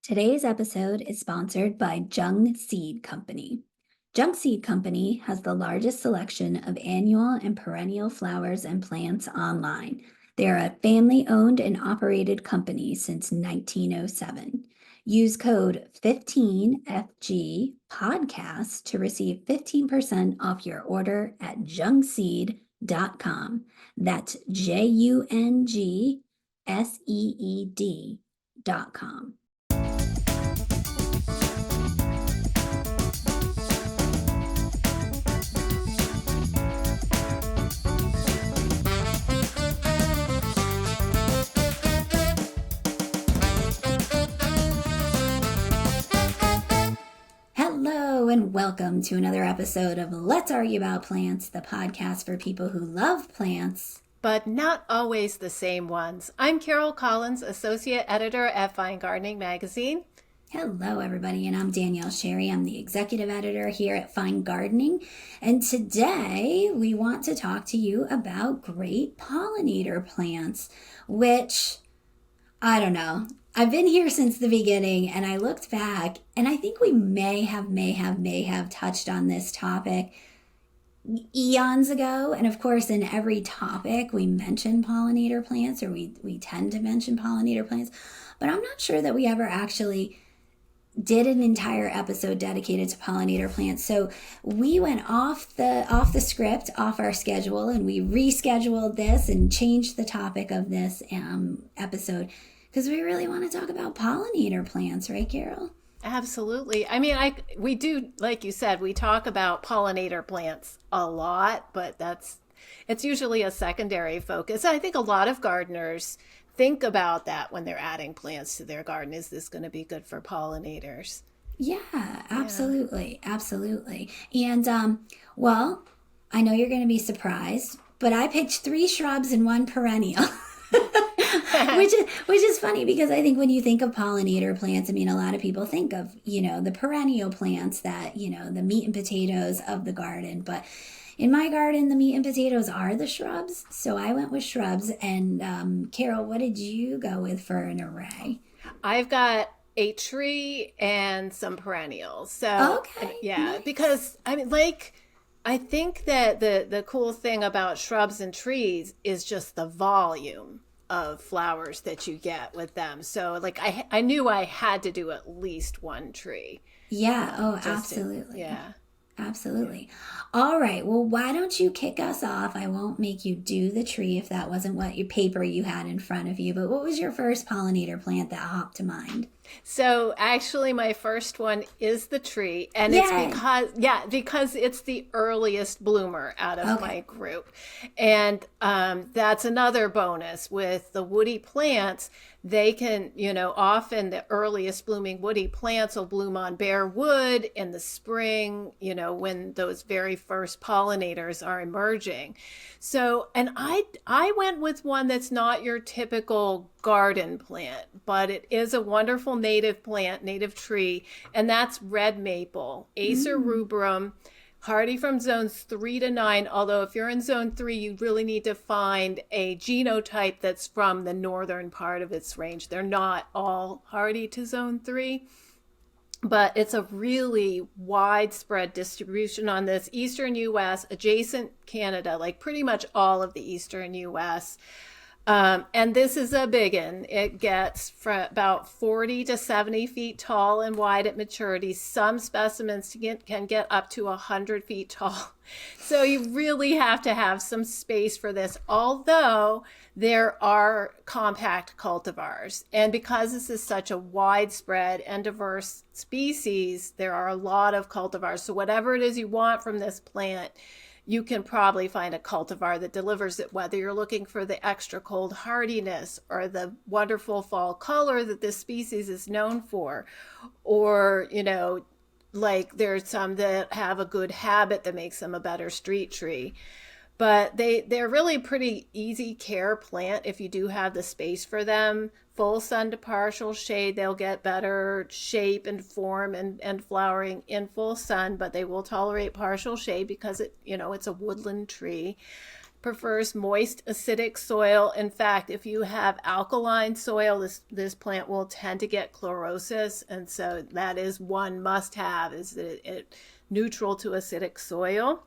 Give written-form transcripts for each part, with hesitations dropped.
Today's episode is sponsored by Jung Seed Company. Jung Seed Company has the largest selection of annual and perennial flowers and plants online. They are a family owned and operated company since 1907. Use code 15FG podcast to receive 15% off your order at jungseed.com. That's JUNGSEED.com. Hello, and welcome to another episode of Let's Argue About Plants, the podcast for people who love plants, but not always the same ones. I'm Carol Collins, Associate Editor at Fine Gardening Magazine. Hello, everybody, and I'm Danielle Sherry. I'm the Executive Editor here at Fine Gardening, and today we want to talk to you about great pollinator plants, which, I don't know, I've been here since the beginning, and I looked back, and I think we may have touched on this topic eons ago. And of course, in every topic, we mention pollinator plants, or we tend to mention pollinator plants, but I'm not sure that we ever actually did an entire episode dedicated to pollinator plants. So we went off the script, off our schedule, and we rescheduled this and changed the topic of this episode, because we really want to talk about pollinator plants, right, Carol? Absolutely. I mean, we do, like you said, we talk about pollinator plants a lot, but it's usually a secondary focus. I think a lot of gardeners think about that when they're adding plants to their garden. Is this going to be good for pollinators? Yeah, absolutely. Yeah. Absolutely. And, well, I know you're going to be surprised, but I picked 3 shrubs and 1 perennial. which is funny, because I think when you think of pollinator plants, I mean, a lot of people think of, the perennial plants that, the meat and potatoes of the garden. But in my garden, the meat and potatoes are the shrubs. So I went with shrubs. And Carol, what did you go with for an array? I've got a tree and some perennials. So, okay, yeah, nice. Because I mean, I think that the cool thing about shrubs and trees is just the volume of flowers that you get with them. So I knew I had to do at least 1 tree. Yeah. Absolutely. Yeah. Absolutely. All right. Well, why don't you kick us off? I won't make you do the tree if that wasn't what your paper you had in front of you. But what was your first pollinator plant that hopped to mind? So actually my first one is the tree, and Yay. It's because it's the earliest bloomer out of my group. And that's another bonus with the woody plants. They can, often the earliest blooming woody plants will bloom on bare wood in the spring, when those very first pollinators are emerging. So, and I went with one that's not your typical garden plant, but it is a wonderful native plant, native tree, and that's red maple, Acer rubrum, hardy from zones 3 to 9. Although if you're in zone 3, you really need to find a genotype that's from the northern part of its range. They're not all hardy to zone 3. But it's a really widespread distribution on this eastern U.S., adjacent Canada, like pretty much all of the eastern U.S. And this is a big one. It gets from about 40 to 70 feet tall and wide at maturity. Some specimens can get up to 100 feet tall. So you really have to have some space for this, although there are compact cultivars. And because this is such a widespread and diverse species, there are a lot of cultivars. So whatever it is you want from this plant, you can probably find a cultivar that delivers it, whether you're looking for the extra cold hardiness or the wonderful fall color that this species is known for, or, like there's some that have a good habit that makes them a better street tree. But they're really pretty easy care plant if you do have the space for them. Full sun to partial shade, they'll get better shape and form and flowering in full sun, but they will tolerate partial shade because it's a woodland tree. prefers moist, acidic soil. In fact, if you have alkaline soil, this plant will tend to get chlorosis. And so that is one must have, is that it neutral to acidic soil.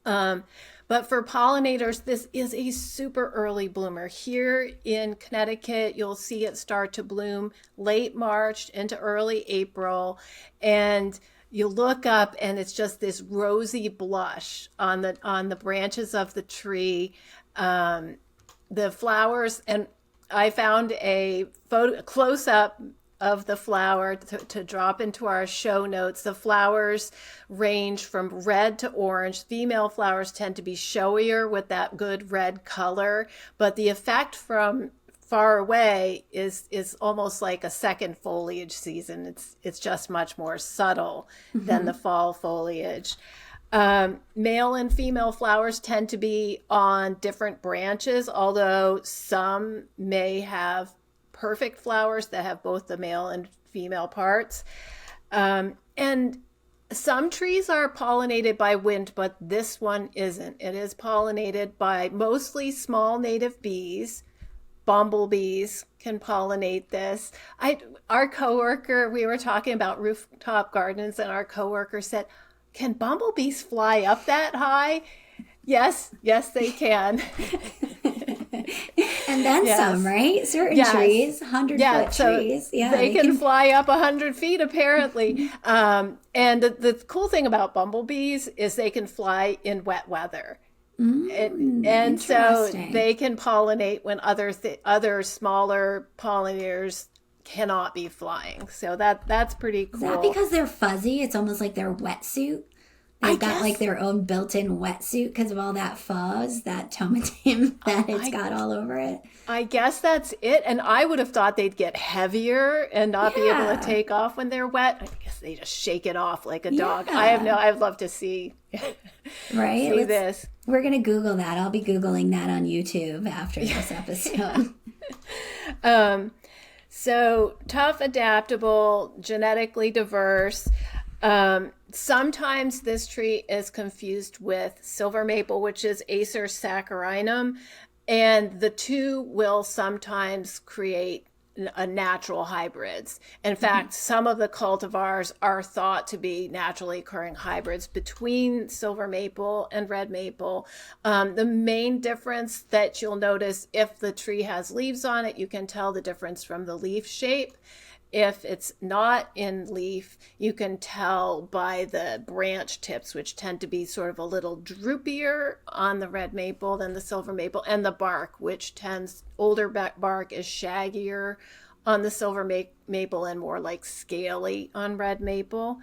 But for pollinators, this is a super early bloomer. Here in Connecticut, you'll see it start to bloom late March into early April. And you look up and it's just this rosy blush on the branches of the tree. The flowers, and I found a photo close up of the flower to drop into our show notes. The flowers range from red to orange. Female flowers tend to be showier with that good red color, but the effect from far away is almost like a second foliage season. It's just much more subtle than the fall foliage. Male and female flowers tend to be on different branches, although some may have perfect flowers that have both the male and female parts. And some trees are pollinated by wind, but this one isn't. It is pollinated by mostly small native bees. Bumblebees can pollinate this. Our coworker, we were talking about rooftop gardens, and our coworker said, "Can bumblebees fly up that high?" Yes, they can. And then some, right? Certain trees, 100-foot trees. Yeah, they can fly up 100 feet apparently. And the cool thing about bumblebees is they can fly in wet weather. And so they can pollinate when other smaller pollinators cannot be flying. So that's pretty cool. Is that because they're fuzzy? It's almost like their wetsuit. They've got like their own built-in wetsuit because of all that fuzz, that tomatin that it's got all over it. I guess that's it. And I would have thought they'd get heavier and not be able to take off when they're wet. I guess they just shake it off like a dog. I'd love to see, this. We're going to Google that. I'll be Googling that on YouTube after this episode. So tough, adaptable, genetically diverse. Sometimes this tree is confused with silver maple, which is Acer saccharinum, and the two will sometimes create a natural hybrids. In fact, some of the cultivars are thought to be naturally occurring hybrids between silver maple and red maple. The main difference that you'll notice, if the tree has leaves on it, you can tell the difference from the leaf shape. If it's not in leaf, you can tell by the branch tips, which tend to be sort of a little droopier on the red maple than the silver maple, and the bark, which older bark is shaggier on the silver maple and more like scaly on red maple.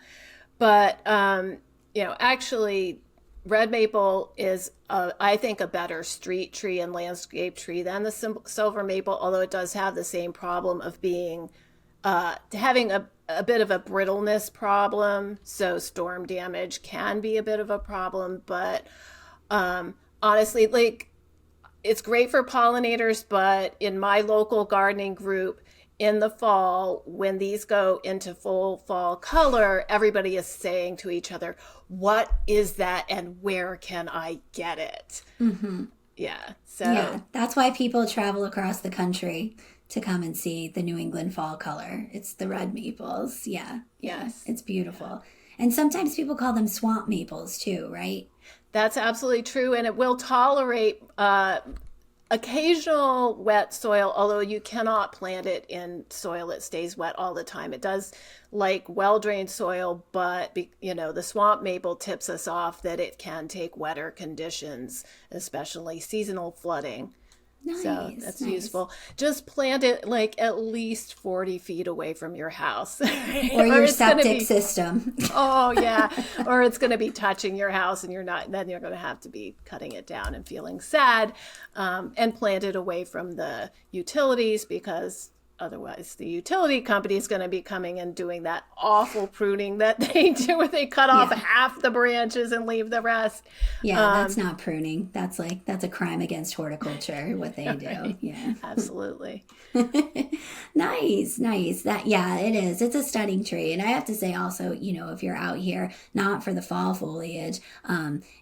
But, actually, red maple is, I think, a better street tree and landscape tree than the silver maple, although it does have the same problem of being having a bit of a brittleness problem. So storm damage can be a bit of a problem, but honestly, like, it's great for pollinators, but in my local gardening group in the fall, when these go into full fall color, everybody is saying to each other, "What is that and where can I get it?" That's why people travel across the country to come and see the New England fall color. It's the red maples. Yes, it's beautiful. And sometimes people call them swamp maples too, right? That's absolutely true, and it will tolerate occasional wet soil, although you cannot plant it in soil that stays wet all the time. It does like well-drained soil, but the swamp maple tips us off that it can take wetter conditions, especially seasonal flooding. Nice, so that's useful. Just plant it like at least 40 feet away from your house. Or your septic system. Oh, yeah. Or it's going to be touching your house and then you're going to have to be cutting it down and feeling sad, and plant it away from the utilities because Otherwise, the utility company is going to be coming and doing that awful pruning that they do where they cut off half the branches and leave the rest. Yeah, that's not pruning. That's a crime against horticulture, what they do. Right. Yeah. Absolutely. Nice. It is. It's a stunning tree. And I have to say also, if you're out here, not for the fall foliage,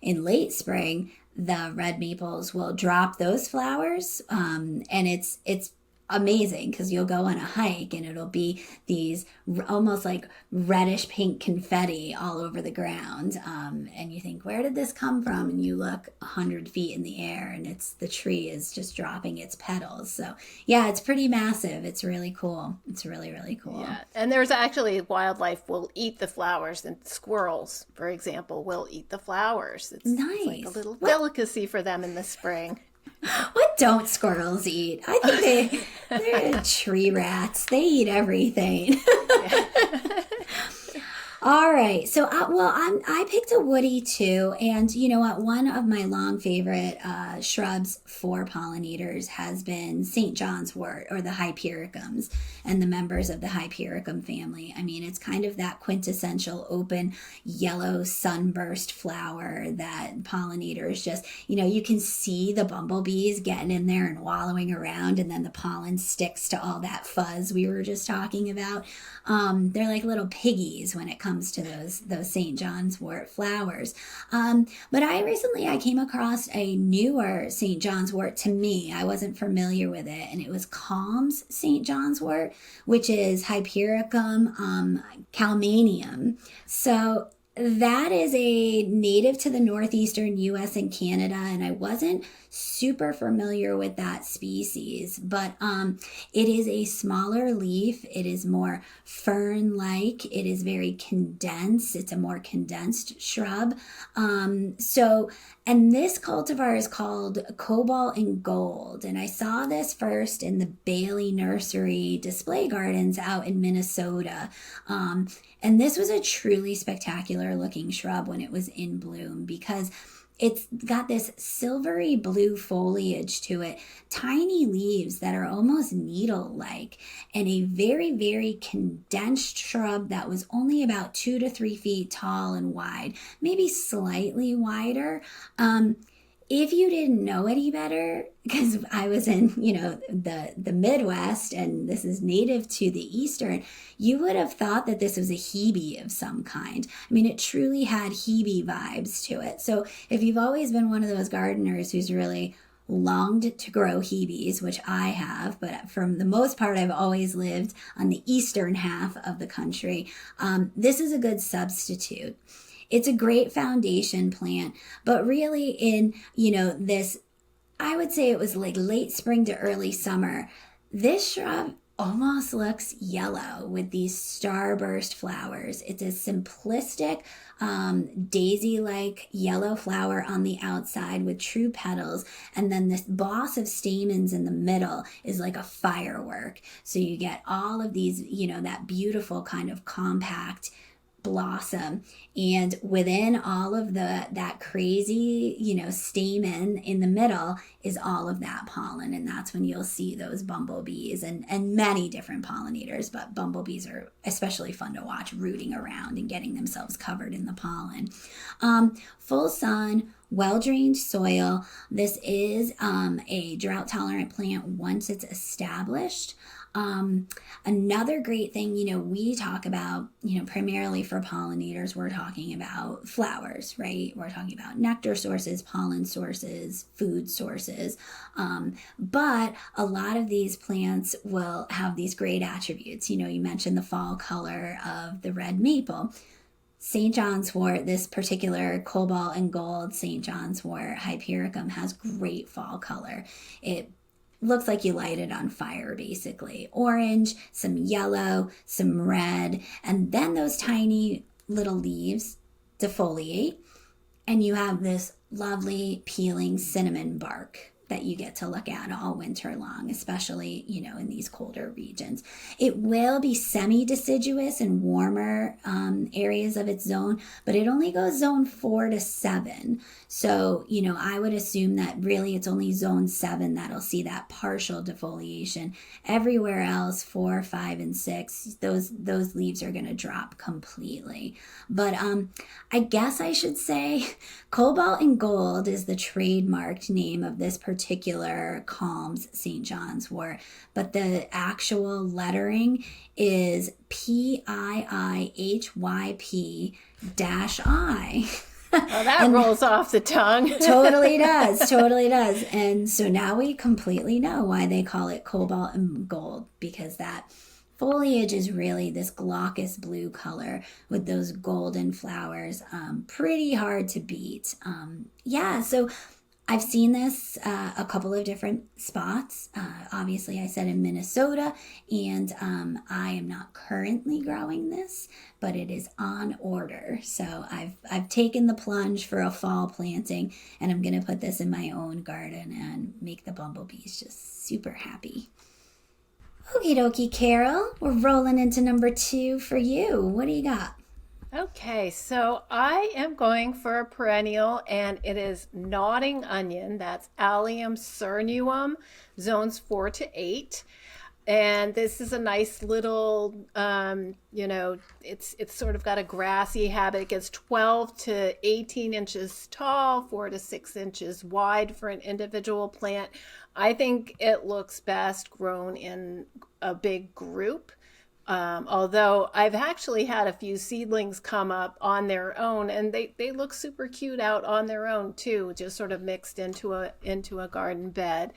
in late spring, the red maples will drop those flowers. And it's amazing because you'll go on a hike and it'll be these almost like reddish pink confetti all over the ground, and you think, where did this come from? And you look 100 feet in the air and the tree is just dropping its petals. So yeah, it's pretty massive. It's really cool. It's really, really cool. Yeah. And there's actually wildlife will eat the flowers, and squirrels, for example, will eat the flowers. It's like a little delicacy for them in the spring. What don't squirrels eat? I think they're tree rats. They eat everything. All right. So, I picked a woody too. And you know what? One of my long favorite shrubs for pollinators has been St. John's wort, or the hypericums, and the members of the hypericum family. I mean, it's kind of that quintessential open yellow sunburst flower that pollinators just, you can see the bumblebees getting in there and wallowing around, and then the pollen sticks to all that fuzz we were just talking about. They're like little piggies when it comes to those St. John's wort flowers. But I came across a newer St. John's wort to me. I wasn't familiar with it, and it was Calm's St. John's wort, which is Hypericum calmanium. So that is a native to the northeastern U.S. and Canada, and I wasn't super familiar with that species, but it is a smaller leaf. It is more fern-like. It is very condensed. It's a more condensed shrub. And this cultivar is called Cobalt and Gold, and I saw this first in the Bailey Nursery display gardens out in Minnesota. And this was a truly spectacular looking shrub when it was in bloom, because it's got this silvery blue foliage to it, tiny leaves that are almost needle-like, and a very, very condensed shrub that was only about 2 to 3 feet tall and wide, maybe slightly wider. If you didn't know any better, because I was in, the Midwest, and this is native to the Eastern, you would have thought that this was a Hebe of some kind. I mean, it truly had Hebe vibes to it. So if you've always been one of those gardeners who's really longed to grow Hebes, which I have, but for the most part, I've always lived on the eastern half of the country, this is a good substitute. It's a great foundation plant, but really in, this, I would say it was like late spring to early summer, this shrub almost looks yellow with these starburst flowers. It's a simplistic daisy-like yellow flower on the outside with true petals, and then this boss of stamens in the middle is like a firework. So you get all of these, that beautiful kind of compact blossom, and within all of that crazy stamen in the middle is all of that pollen, and that's when you'll see those bumblebees and many different pollinators, but bumblebees are especially fun to watch rooting around and getting themselves covered in the pollen. Full sun, well-drained soil. This is a drought-tolerant plant once it's established. Another great thing, we talk about, primarily for pollinators, we're talking about flowers, right? We're talking about nectar sources, pollen sources, food sources. But a lot of these plants will have these great attributes. You mentioned the fall color of the red maple. St. John's wort, this particular cobalt and gold St. John's wort, Hypericum, has great fall color. It looks like you light it on fire, basically. Orange, some yellow, some red, and then those tiny little leaves defoliate, and you have this lovely peeling cinnamon bark that you get to look at all winter long, especially, in these colder regions. It will be semi-deciduous in warmer areas of its zone, but it only goes zone 4 to 7. So, I would assume that really it's only zone 7 that'll see that partial defoliation. Everywhere else, 4, 5, and 6, those leaves are going to drop completely. But I guess I should say cobalt and gold is the trademarked name of this particular Calms St. John's wort, but the actual lettering is PIIHYP-I. Oh, that rolls off the tongue. Totally does. And so now we completely know why they call it cobalt and gold, because that foliage is really this glaucous blue color with those golden flowers. Pretty hard to beat. So I've seen this a couple of different spots. Obviously, I said in Minnesota, and I am not currently growing this, but it is on order. So I've taken the plunge for a fall planting, and I'm going to put this in my own garden and make the bumblebees just super happy. Okie dokie, Carol, we're rolling into number 2 for you. What do you got? Okay, so I am going for a perennial, and it is nodding onion. That's Allium cernuum, zones 4 to 8. And this is a nice little, it's sort of got a grassy habit. It gets 12 to 18 inches tall, 4 to 6 inches wide for an individual plant. I think it looks best grown in a big group. Although I've actually had a few seedlings come up on their own, and they look super cute out on their own too, just sort of mixed into a garden bed.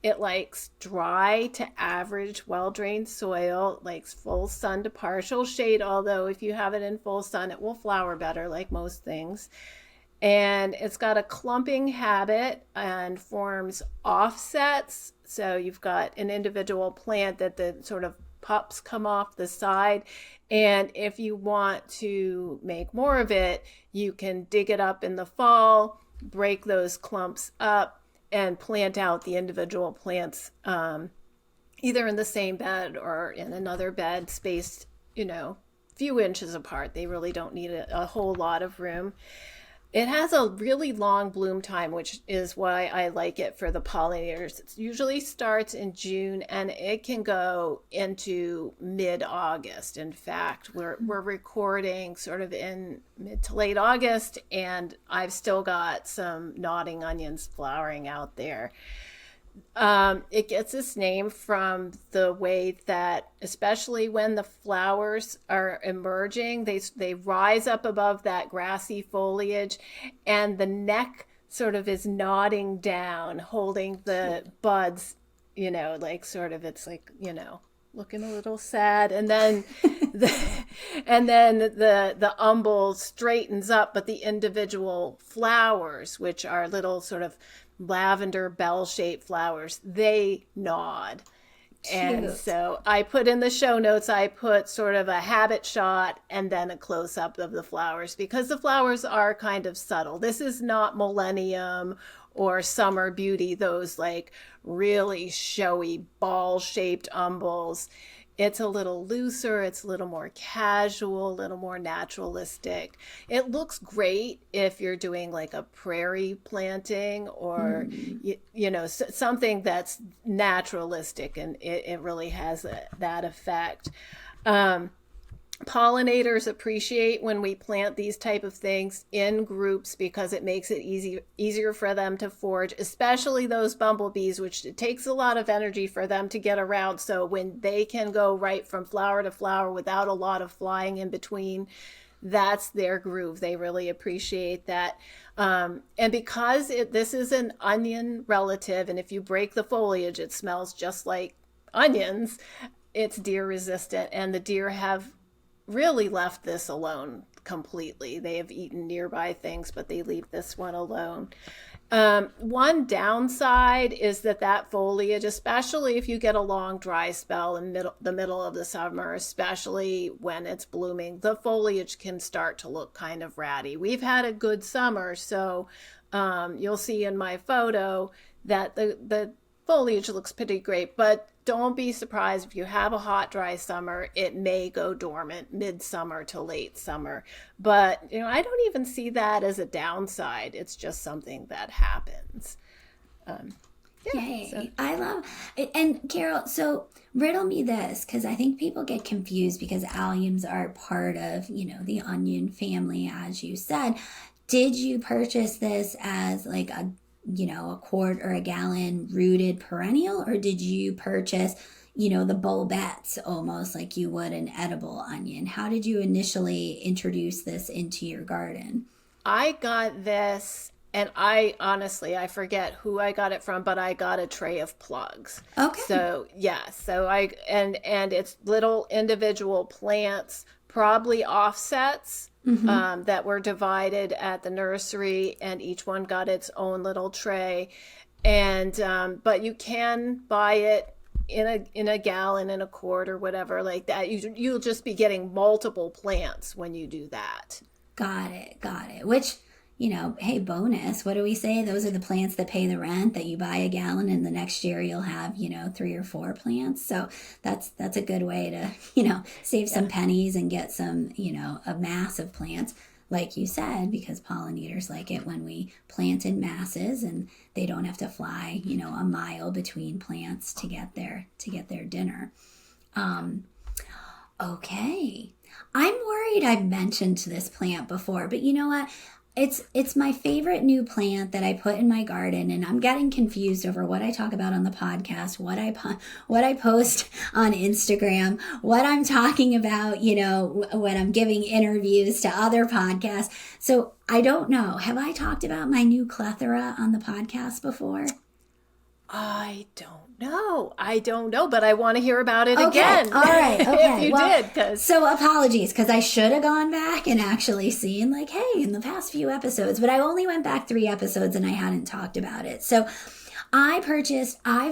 It likes dry to average, well-drained soil, likes full sun to partial shade, although if you have it in full sun, it will flower better like most things. And it's got a clumping habit and forms offsets. So you've got an individual plant that the sort of pups come off the side. And if you want to make more of it, you can dig it up in the fall, break those clumps up, and plant out the individual plants either in the same bed or in another bed spaced, few inches apart. They really don't need a whole lot of room. It has a really long bloom time, which is why I like it for the pollinators. It usually starts in June and it can go into mid-August. In fact, we're recording sort of in mid to late August, and I've still got some nodding onions flowering out there. It gets its name from the way that, especially when the flowers are emerging, they rise up above that grassy foliage, and the neck sort of is nodding down, holding the buds, it's like, looking a little sad, and then the umbel straightens up, but the individual flowers, which are little sort of lavender bell-shaped flowers, they nod. Cute. And so I put in the show notes, I put sort of a habit shot and then a close-up of the flowers, because the flowers are kind of subtle. This is not Millennium or Summer Beauty, those like really showy ball-shaped umbels. It's a little looser, it's a little more casual, a little more naturalistic. It looks great if you're doing like a prairie planting or, something that's naturalistic, and it really has that effect. Pollinators appreciate when we plant these type of things in groups because it makes it easier for them to forage, especially those bumblebees, which it takes a lot of energy for them to get around. So when they can go right from flower to flower without a lot of flying in between, that's their groove. They really appreciate that. And because this is an onion relative, and if you break the foliage, it smells just like onions, it's deer resistant, and the deer have really left this alone completely. They have eaten nearby things, but they leave this one alone. One downside is that foliage, especially if you get a long dry spell in the middle of the summer, especially when it's blooming, the foliage can start to look kind of ratty. We've had a good summer, so you'll see in my photo that the foliage looks pretty great. But don't be surprised if you have a hot, dry summer, it may go dormant midsummer to late summer. But, I don't even see that as a downside. It's just something that happens. Yay. So. I love it. And Carol, so riddle me this, because I think people get confused because alliums are part of, the onion family, as you said. Did you purchase this as like a quart or a gallon rooted perennial, or did you purchase, the bulbets almost like you would an edible onion? How did you initially introduce this into your garden? I got this, and I forget who I got it from, but I got a tray of plugs. Okay. So and it's little individual plants, probably offsets. Mm-hmm. That were divided at the nursery, and each one got its own little tray. And but you can buy it in a gallon, in a quart, or whatever like that. You'll just be getting multiple plants when you do that. Got it. Which, hey, bonus. What do we say? Those are the plants that pay the rent, that you buy a gallon and the next year you'll have, 3 or 4 plants. So that's a good way to, save some pennies and get some, a mass of plants, like you said, because pollinators like it when we plant in masses and they don't have to fly, a mile between plants to get their dinner. Okay. I'm worried I've mentioned this plant before, but you know what? It's my favorite new plant that I put in my garden, and I'm getting confused over what I talk about on the podcast, what I post on Instagram, what I'm talking about, when I'm giving interviews to other podcasts. So I don't know. Have I talked about my new clethra on the podcast before? I don't know, but I want to hear about it again. All right. Okay. If you did. So apologies, because I should have gone back and actually seen like, hey, in the past few episodes, but I only went back 3 episodes and I hadn't talked about it. So I've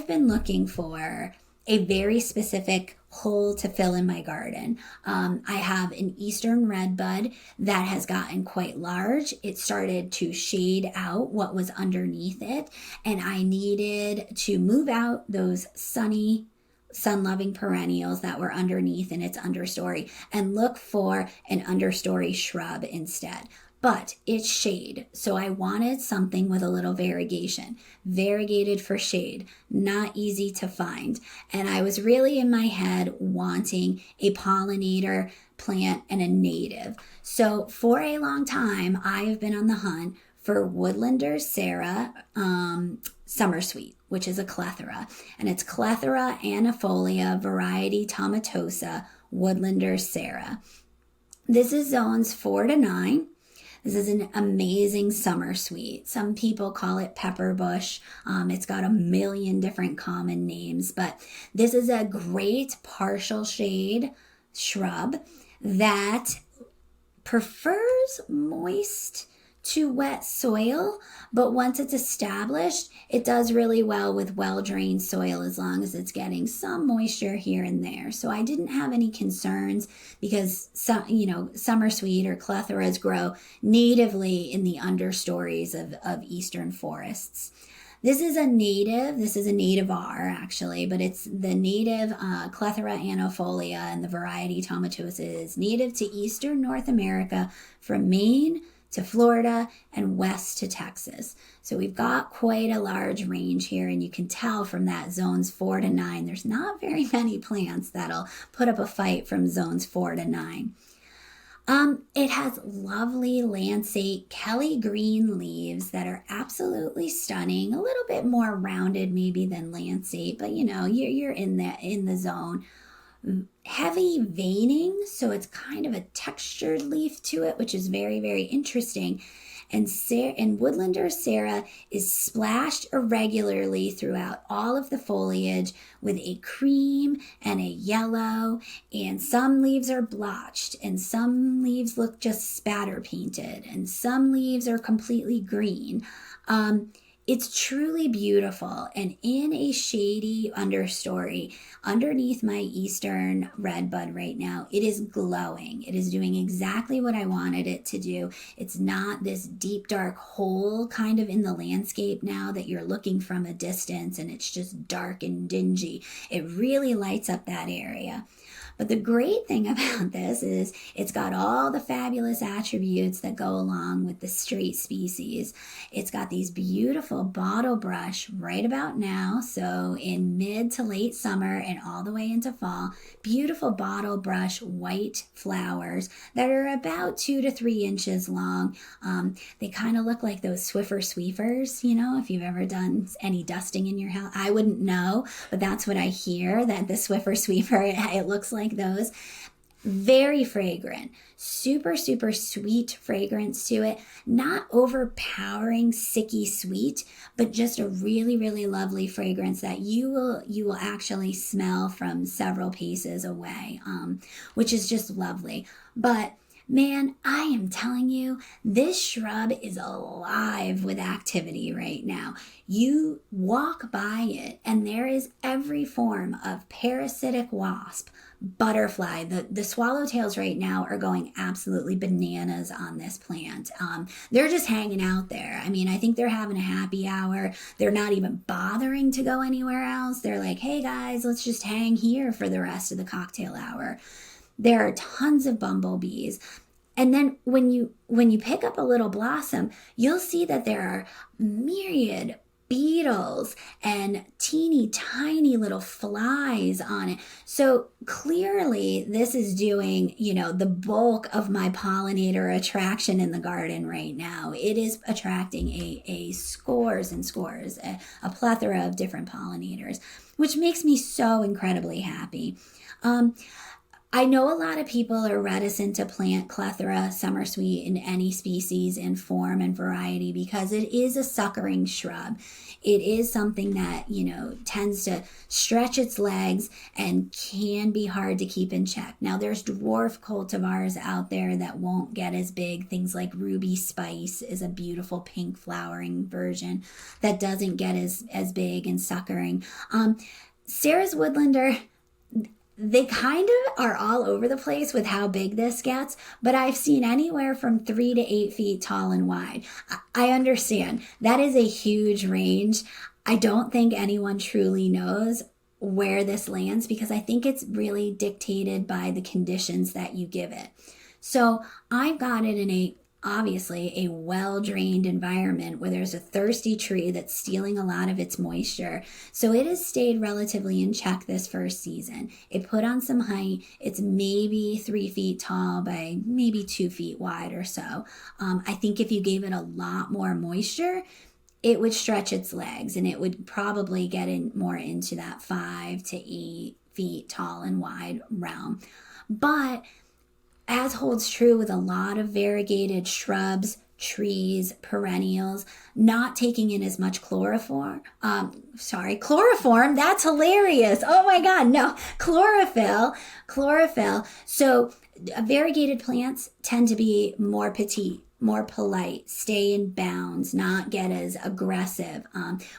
been looking for a very specific hole to fill in my garden. I have an eastern redbud that has gotten quite large. It started to shade out what was underneath it, and I needed to move out those sun-loving perennials that were underneath in its understory and look for an understory shrub instead. But it's shade, so I wanted something with a little variegation. Variegated for shade, not easy to find. And I was really in my head wanting a pollinator plant and a native. So for a long time, I've been on the hunt for Woodlander Sarah Summersweet, which is a clethra. And it's Clethra anifolia variety tomatosa Woodlander Sarah. This is zones 4 to 9. This is an amazing Summersweet. Some people call it pepper bush. It's got a million different common names, but this is a great partial shade shrub that prefers moist to wet soil, but once it's established, it does really well with well-drained soil as long as it's getting some moisture here and there. So I didn't have any concerns because Summersweet or clethras grow natively in the understories of eastern forests. This is a native R actually, but it's the native Clethra anifolia, and the variety tomatosa is native to eastern North America from Maine to Florida and west to Texas. So we've got quite a large range here, and you can tell from that zones 4 to 9, there's not very many plants that'll put up a fight from zones 4 to 9. It has lovely lancate Kelly green leaves that are absolutely stunning, a little bit more rounded maybe than lancate, but you're in the zone. Heavy veining, so it's kind of a textured leaf to it, which is very, very interesting. And Woodlander Sarah is splashed irregularly throughout all of the foliage with a cream and a yellow, and some leaves are blotched, and some leaves look just spatter painted, and some leaves are completely green. It's truly beautiful, and in a shady understory underneath my eastern redbud right now, it is glowing. It is doing exactly what I wanted it to do. It's not this deep dark hole kind of in the landscape now that you're looking from a distance and it's just dark and dingy. It really lights up that area. But the great thing about this is it's got all the fabulous attributes that go along with the straight species. It's got these beautiful bottle brush right about now, so in mid to late summer and all the way into fall, beautiful bottle brush white flowers that are about 2 to 3 inches long. They kind of look like those Swiffer Sweepers, if you've ever done any dusting in your house. I wouldn't know, but that's what I hear, that the Swiffer Sweeper, it looks like those. Very fragrant, super sweet fragrance to it, not overpowering sicky sweet, but just a really lovely fragrance that you will actually smell from several paces away, which is just lovely. But man, I am telling you, this shrub is alive with activity right now. You walk by it and there is every form of parasitic wasp, butterfly. The swallowtails right now are going absolutely bananas on this plant. They're just hanging out there. I mean, I think they're having a happy hour. They're not even bothering to go anywhere else. They're like, hey guys, let's just hang here for the rest of the cocktail hour. There are tons of bumblebees. And then when you pick up a little blossom, you'll see that there are myriad beetles and teeny tiny little flies on it. So clearly this is doing, the bulk of my pollinator attraction in the garden right now. It is attracting a scores and scores, a plethora of different pollinators, which makes me so incredibly happy. I know a lot of people are reticent to plant Clethra Summersweet in any species and form and variety because it is a suckering shrub. It is something that, tends to stretch its legs and can be hard to keep in check. Now, there's dwarf cultivars out there that won't get as big. Things like Ruby Spice is a beautiful pink flowering version that doesn't get as big and suckering. Sarah's Woodlander, they kind of are all over the place with how big this gets, but I've seen anywhere from 3 to 8 feet tall and wide. I understand that is a huge range. I don't think anyone truly knows where this lands because I think it's really dictated by the conditions that you give it. So I've got it in obviously a well-drained environment where there's a thirsty tree that's stealing a lot of its moisture. So it has stayed relatively in check this first season. It put on some height. It's maybe 3 feet tall by maybe 2 feet wide or so. I think if you gave it a lot more moisture, it would stretch its legs and it would probably get more into that 5 to 8 feet tall and wide realm. But as holds true with a lot of variegated shrubs, trees, perennials, not taking in as much chloroform, that's hilarious. Oh my God, no, chlorophyll. So variegated plants tend to be more petite, more polite, stay in bounds, not get as aggressive,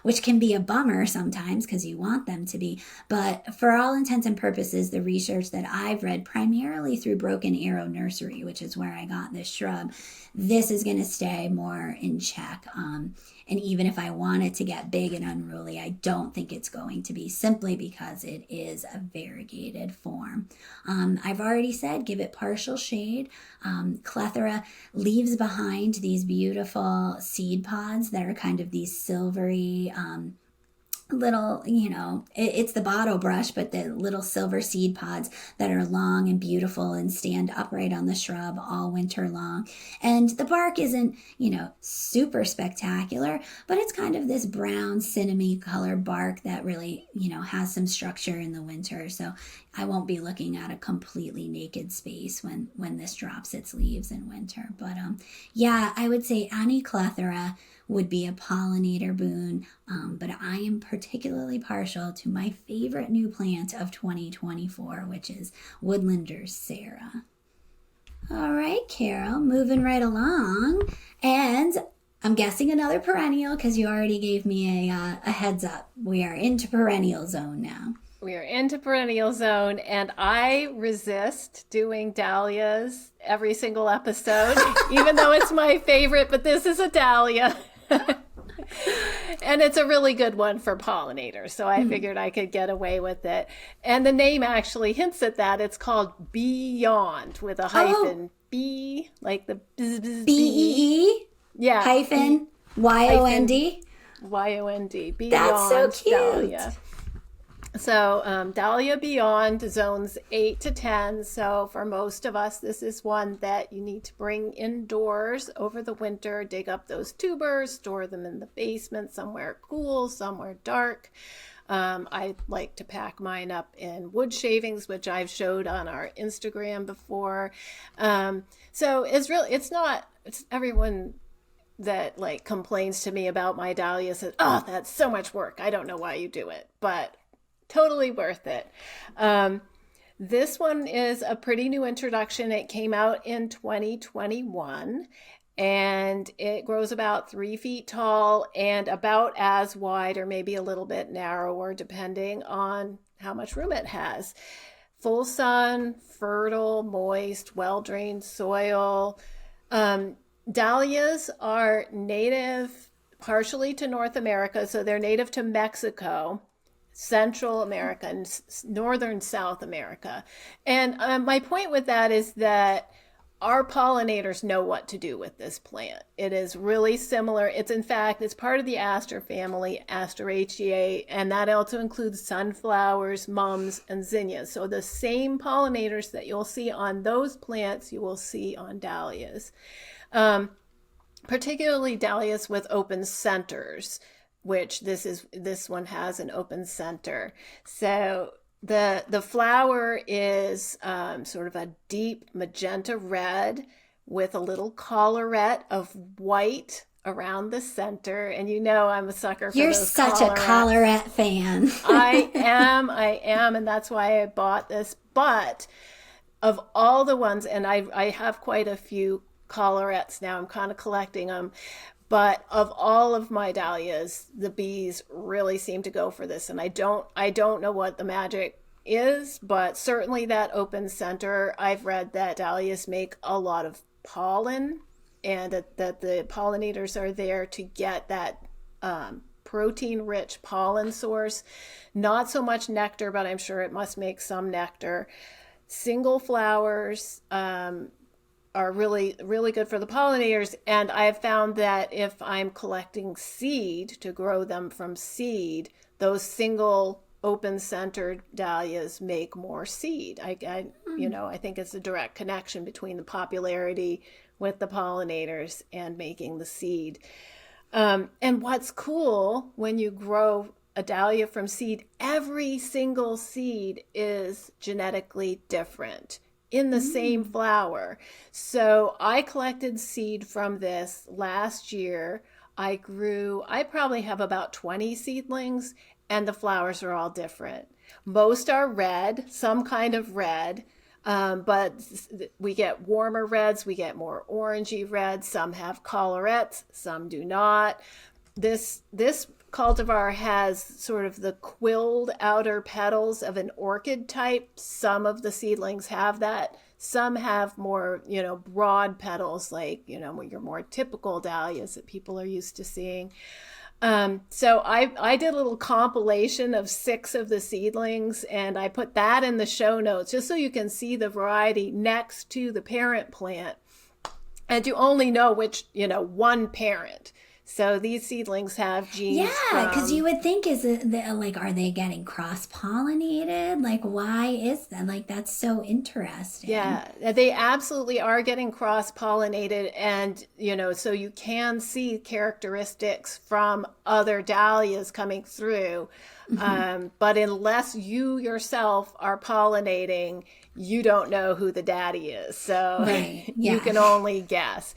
which can be a bummer sometimes because you want them to be. But for all intents and purposes, the research that I've read primarily through Broken Arrow Nursery, which is where I got this shrub, this is going to stay more in check. And even if I want it to get big and unruly, I don't think it's going to be, simply because it is a variegated form. I've already said, give it partial shade. Clethra leaves behind these beautiful seed pods that are kind of these silvery, little, it's the bottle brush, but the little silver seed pods that are long and beautiful and stand upright on the shrub all winter long. And the bark isn't, super spectacular, but it's kind of this brown cinnamon colored bark that really, has some structure in the winter. So I won't be looking at a completely naked space when this drops its leaves in winter. But yeah, I would say any Clethra would be a pollinator boon, but I am particularly partial to my favorite new plant of 2024, which is Woodlander's Sarah. All right, Carol, moving right along. And I'm guessing another perennial because you already gave me a heads up. We are into perennial zone now. We are into perennial zone, and I resist doing dahlias every single episode, even though it's my favorite, but this is a dahlia. And it's a really good one for pollinators, so I figured I could get away with it. And the name actually hints at that. It's called Beyond with a hyphen. B, like the BEE? Yeah. Hyphen YOND? YOND. Beyond. That's so cute. Dahlia. So Dahlia Beyond zones 8 to 10. So for most of us, this is one that you need to bring indoors over the winter, dig up those tubers, store them in the basement, somewhere cool, somewhere dark. I like to pack mine up in wood shavings, which I've showed on our Instagram before. So it's everyone that like complains to me about my dahlia says, oh, that's so much work. I don't know why you do it, but totally worth it. This one is a pretty new introduction. It came out in 2021 and it grows about 3 feet tall and about as wide or maybe a little bit narrower depending on how much room it has. Full sun, fertile, moist, well-drained soil. Dahlias are native partially to North America, so they're native to Mexico, Central America, and Northern South America. And my point with that is that our pollinators know what to do with this plant. It is really similar. It's part of the aster family, Asteraceae, and that also includes sunflowers, mums, and zinnias. So the same pollinators that you'll see on those plants, you will see on dahlias. Particularly dahlias with open centers, which this one has an open center. So the flower is sort of a deep magenta red with a little collarette of white around the center. And you know I'm a sucker for You're those such collarettes. a collarette fan. I am, and that's why I bought this. But of all the ones, and I have quite a few collarettes now, I'm kind of collecting them. But of all of my dahlias, the bees really seem to go for this. And I don't know what the magic is, but certainly that open center, I've read that dahlias make a lot of pollen and that the pollinators are there to get that protein-rich pollen source. Not so much nectar, but I'm sure it must make some nectar. Single flowers, are really, really good for the pollinators. And I've found that if I'm collecting seed to grow them from seed, those single open-centered dahlias make more seed. I think it's a direct connection between the popularity with the pollinators and making the seed. And what's cool when you grow a dahlia from seed, every single seed is genetically different in the same flower. So I collected seed from this last year. I probably have about 20 seedlings, and the flowers are all different. Most are red, some kind of red, but we get warmer reds, we get more orangey reds, some have collarettes, some do not. This cultivar has sort of the quilled outer petals of an orchid type. Some of the seedlings have that. Some have more, broad petals, like, your more typical dahlias that people are used to seeing. So I did a little compilation of 6 of the seedlings, and I put that in the show notes just so you can see the variety next to the parent plant. And you only know which, one parent. So these seedlings have genes. Yeah, because you would think, are they getting cross-pollinated? Like, why is that? Like, that's so interesting. Yeah, they absolutely are getting cross-pollinated. And, so you can see characteristics from other dahlias coming through. But unless you yourself are pollinating, you don't know who the daddy is. So right. Yeah. You can only guess.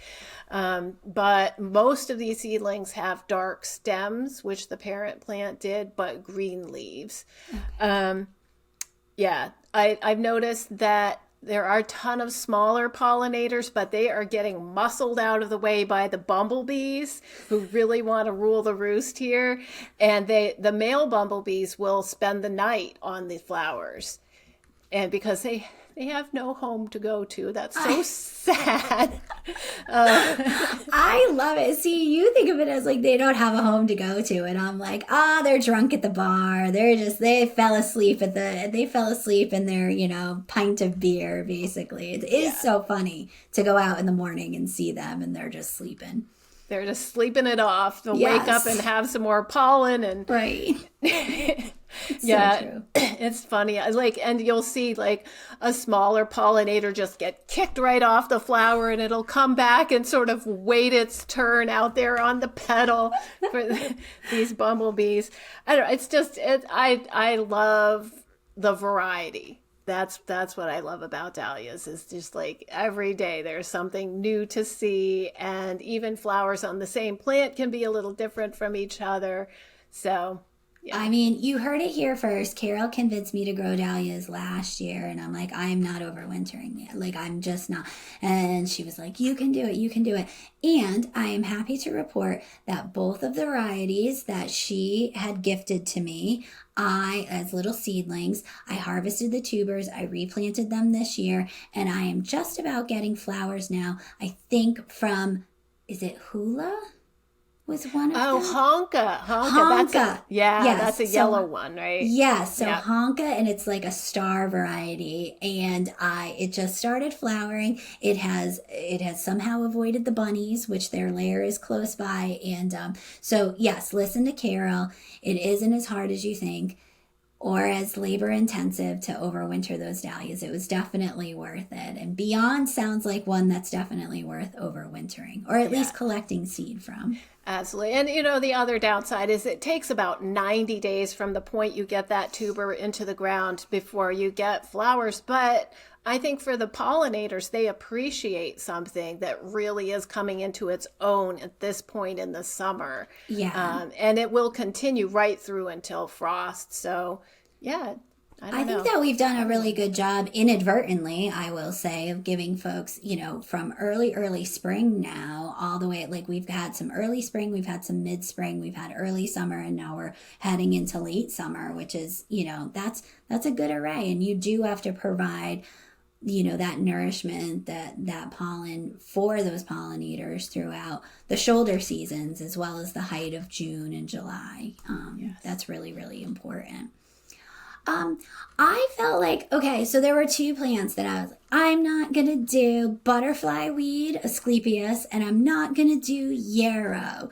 But most of these seedlings have dark stems, which the parent plant did, but green leaves. Okay. I've noticed that there are a ton of smaller pollinators, but they are getting muscled out of the way by the bumblebees who really want to rule the roost here. And the male bumblebees will spend the night on the flowers. And because they have no home to go to. That's so sad. I love it. See, you think of it as like they don't have a home to go to, and I'm like, they're drunk at the bar. They fell asleep in their pint of beer. Basically, it is so funny to go out in the morning and see them, and they're just sleeping. They're just sleeping it off. They'll wake up and have some more pollen and right. Yeah, so true. It's funny. And you'll see like a smaller pollinator just get kicked right off the flower, and it'll come back and sort of wait its turn out there on the petal for these bumblebees. I don't know. It's just I love the variety. That's what I love about dahlias, is just like every day there's something new to see, and even flowers on the same plant can be a little different from each other. So, yeah. I mean, you heard it here first. Carol convinced me to grow dahlias last year, and I'm like, I'm not overwintering it. Like, I'm just not. And she was like, you can do it. You can do it. And I am happy to report that both of the varieties that she had gifted to me, as little seedlings, I harvested the tubers, I replanted them this year, and I am just about getting flowers now. I think from, is it Hula? Was one of them? Honka. That's a yellow one, right? Yeah, so Honka, and it's like a star variety, and it just started flowering. It has somehow avoided the bunnies, which their lair is close by, and so yes, listen to Carol. It isn't as hard as you think, or as labor intensive to overwinter those dahlias. It was definitely worth it, and Beyond sounds like one that's definitely worth overwintering, or at least collecting seed from. Absolutely. And the other downside is it takes about 90 days from the point you get that tuber into the ground before you get flowers. But I think for the pollinators, they appreciate something that really is coming into its own at this point in the summer. Yeah. And it will continue right through until frost. So, yeah. I think that we've done a really good job, inadvertently, I will say, of giving folks, from early spring now all the way, like we've had some early spring, we've had some mid-spring, we've had early summer, and now we're heading into late summer, which is, that's a good array. And you do have to provide, that nourishment, that pollen for those pollinators throughout the shoulder seasons, as well as the height of June and July. That's really, really important. I felt like, okay, so there were two plants that I was like, I'm not going to do butterfly weed, Asclepias, and I'm not going to do yarrow,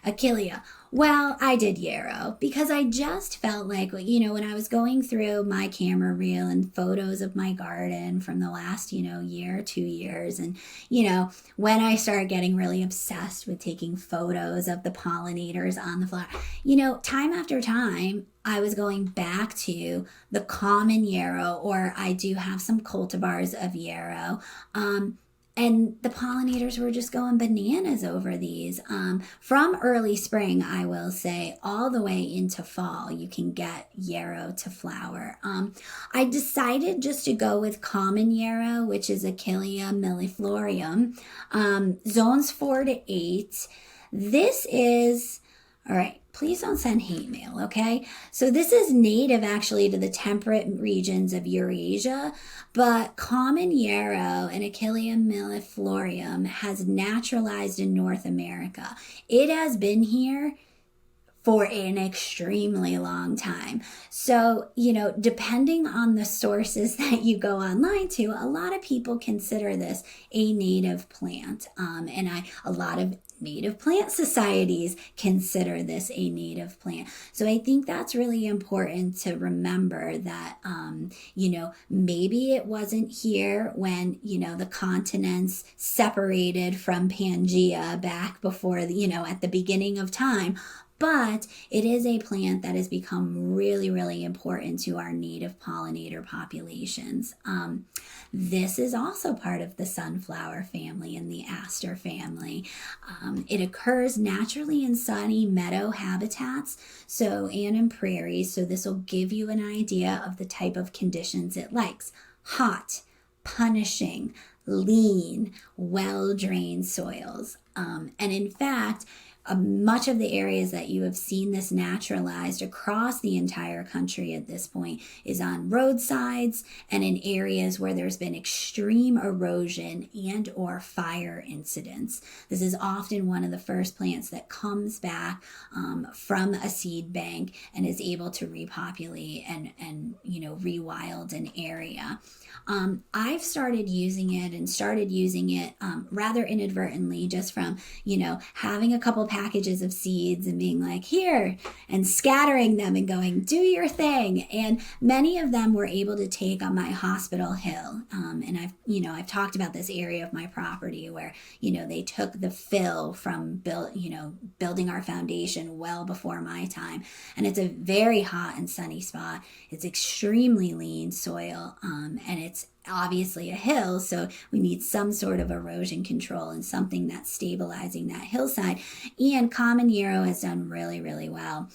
Achillea. Well, I did yarrow because I just felt like, when I was going through my camera reel and photos of my garden from the last, year, 2 years. And, when I started getting really obsessed with taking photos of the pollinators on the flower, time after time, I was going back to the common yarrow, or I do have some cultivars of yarrow. And the pollinators were just going bananas over these. From early spring, I will say, all the way into fall, you can get yarrow to flower. I decided just to go with common yarrow, which is Achillea milleflorium, zones 4 to 8. This is, all right, please don't send hate mail, okay? So this is native actually to the temperate regions of Eurasia, but common yarrow and Achillea milleflorium has naturalized in North America. It has been here for an extremely long time. So, depending on the sources that you go online to, a lot of people consider this a native plant. And a lot of native plant societies consider this a native plant. So I think that's really important to remember that, maybe it wasn't here when, the continents separated from Pangea back before, at the beginning of time. But it is a plant that has become really, really important to our native pollinator populations. This is also part of the sunflower family and the aster family. It occurs naturally in sunny meadow habitats, and in prairies. So this will give you an idea of the type of conditions it likes. Hot, punishing, lean, well-drained soils. And in fact, much of the areas that you have seen this naturalized across the entire country at this point is on roadsides and in areas where there's been extreme erosion and or fire incidents. This is often one of the first plants that comes back from a seed bank and is able to repopulate and rewild an area. I've started using it rather inadvertently, just from, having a couple packages of seeds and being like, here, and scattering them and going, do your thing. And many of them were able to take on my hospital hill. And I've talked about this area of my property where, they took the fill from building our foundation well before my time. And it's a very hot and sunny spot. It's extremely lean soil, and it's obviously a hill, so we need some sort of erosion control and something that's stabilizing that hillside. And common yarrow has done really, really well.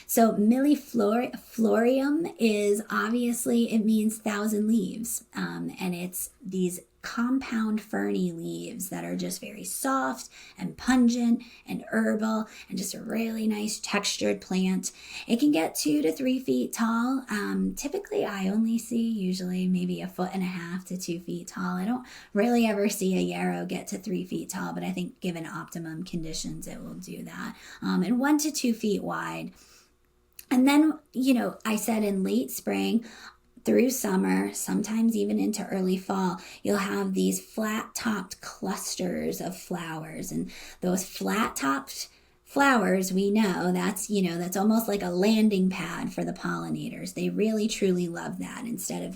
So milleflorium is obviously, it means 1,000 leaves, and it's these compound ferny leaves that are just very soft and pungent and herbal and just a really nice textured plant. It can get 2 to 3 feet tall. Typically I only see usually maybe 1.5 to 2 feet tall. I don't really ever see a yarrow get to 3 feet tall, but I think given optimum conditions it will do that. And 1 to 2 feet wide. And then, I said in late spring through summer, sometimes even into early fall, you'll have these flat-topped clusters of flowers. And those flat-topped flowers, we know that's almost like a landing pad for the pollinators. They really truly love that. Instead of,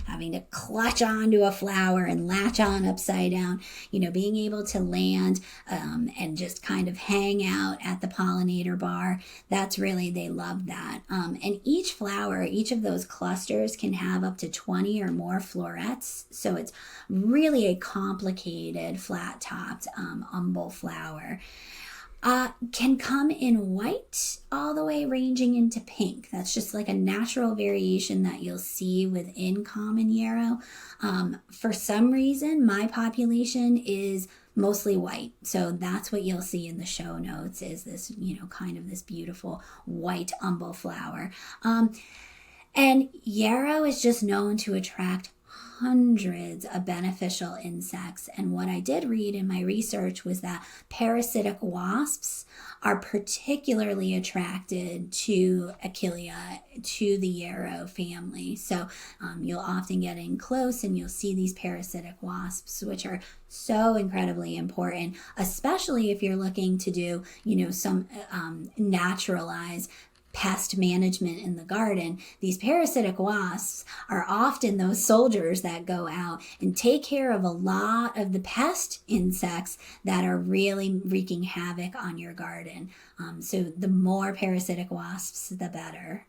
having to clutch onto a flower and latch on upside down, being able to land and just kind of hang out at the pollinator bar. That's really, they love that. And each flower, each of those clusters can have up to 20 or more florets. So it's really a complicated flat-topped umbel flower. Can come in white all the way ranging into pink. That's just like a natural variation that you'll see within common yarrow. For some reason, my population is mostly white. So that's what you'll see in the show notes is this, kind of this beautiful white umbel flower. And yarrow is just known to attract hundreds of beneficial insects. And what I did read in my research was that parasitic wasps are particularly attracted to Achillea, to the yarrow family. So you'll often get in close and you'll see these parasitic wasps, which are so incredibly important, especially if you're looking to do, some naturalized pest management in the garden. These parasitic wasps are often those soldiers that go out and take care of a lot of the pest insects that are really wreaking havoc on your garden. So the more parasitic wasps, the better.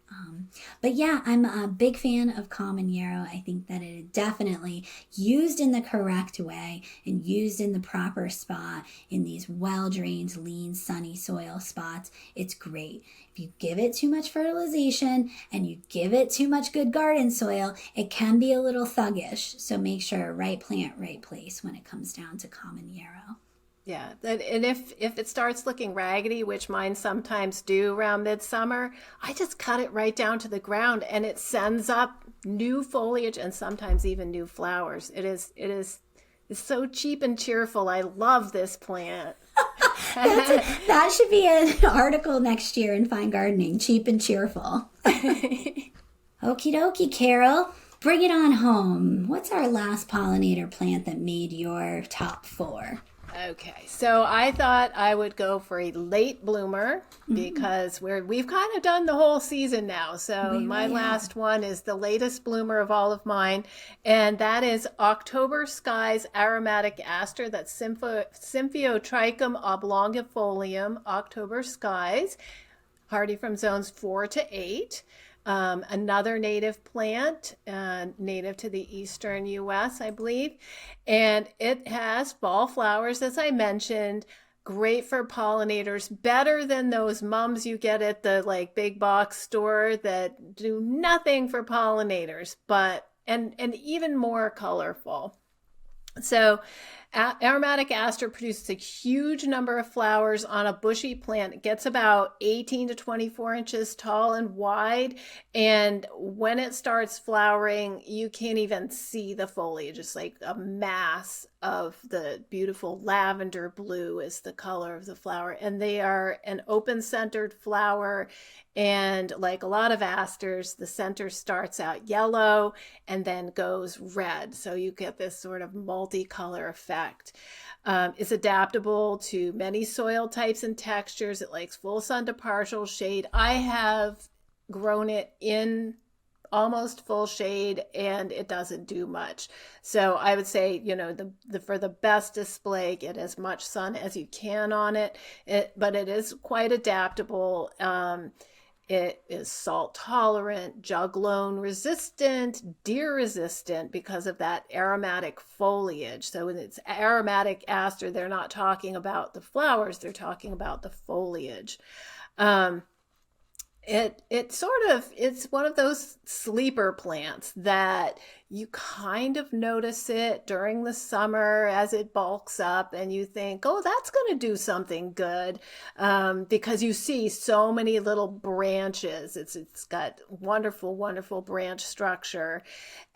But yeah, I'm a big fan of common yarrow. I think that it definitely used in the correct way and used in the proper spot in these well-drained, lean, sunny soil spots. It's great. If you give it too much fertilization and you give it too much good garden soil, it can be a little thuggish. So make sure right plant, right place when it comes down to common yarrow. Yeah, and if it starts looking raggedy, which mine sometimes do around midsummer, I just cut it right down to the ground and it sends up new foliage and sometimes even new flowers. It's so cheap and cheerful. I love this plant. That should be an article next year in Fine Gardening, cheap and cheerful. Okie dokie, Carol. Bring it on home. What's our last pollinator plant that made your top 4? Okay, so I thought I would go for a late bloomer because we've kind of done the whole season now. So my last one is the latest bloomer of all of mine, and that is October Skies Aromatic Aster. That's Symphyotrichum oblongifolium October Skies, hardy from zones 4 to 8. Another native plant, native to the eastern U.S., I believe. And it has fall flowers, as I mentioned, great for pollinators, better than those mums you get at the big box store that do nothing for pollinators. But and even more colorful. So aromatic aster produces a huge number of flowers on a bushy plant. It gets about 18 to 24 inches tall and wide. And when it starts flowering, you can't even see the foliage. It's like a mass of the beautiful lavender blue is the color of the flower. And they are an open-centered flower. And like a lot of asters, the center starts out yellow and then goes red. So you get this sort of multicolor effect. It's adaptable to many soil types and textures. It likes full sun to partial shade. I have grown it in almost full shade and it doesn't do much. So I would say, for the best display, get as much sun as you can on it, but it is quite adaptable. It is salt tolerant, jug loan resistant, deer resistant because of that aromatic foliage. So when it's aromatic aster, they're not talking about the flowers, they're talking about the foliage. It's one of those sleeper plants that you kind of notice it during the summer as it bulks up and you think, oh, that's going to do something good, because you see so many little branches. It's got wonderful, wonderful branch structure.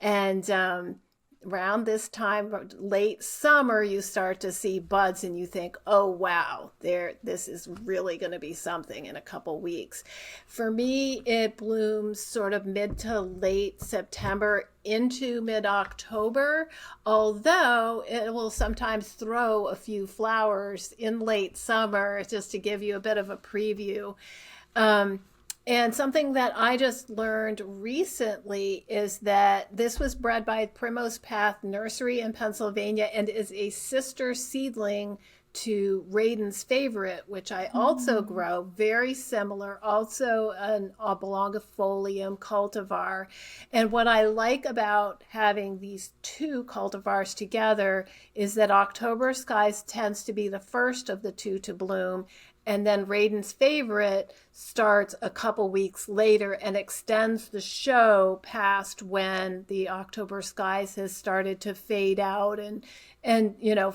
And around this time, late summer, you start to see buds and you think, oh, wow, this is really going to be something in a couple weeks. For me, it blooms sort of mid to late September into mid-October, although it will sometimes throw a few flowers in late summer just to give you a bit of a preview. And something that I just learned recently is that this was bred by Primrose Path Nursery in Pennsylvania and is a sister seedling to Radin's Favorite, which I also grow, very similar, also an oblongifolium cultivar. And what I like about having these two cultivars together is that October Skies tends to be the first of the two to bloom. And then Radin's Favorite starts a couple weeks later and extends the show past when the October Skies has started to fade out and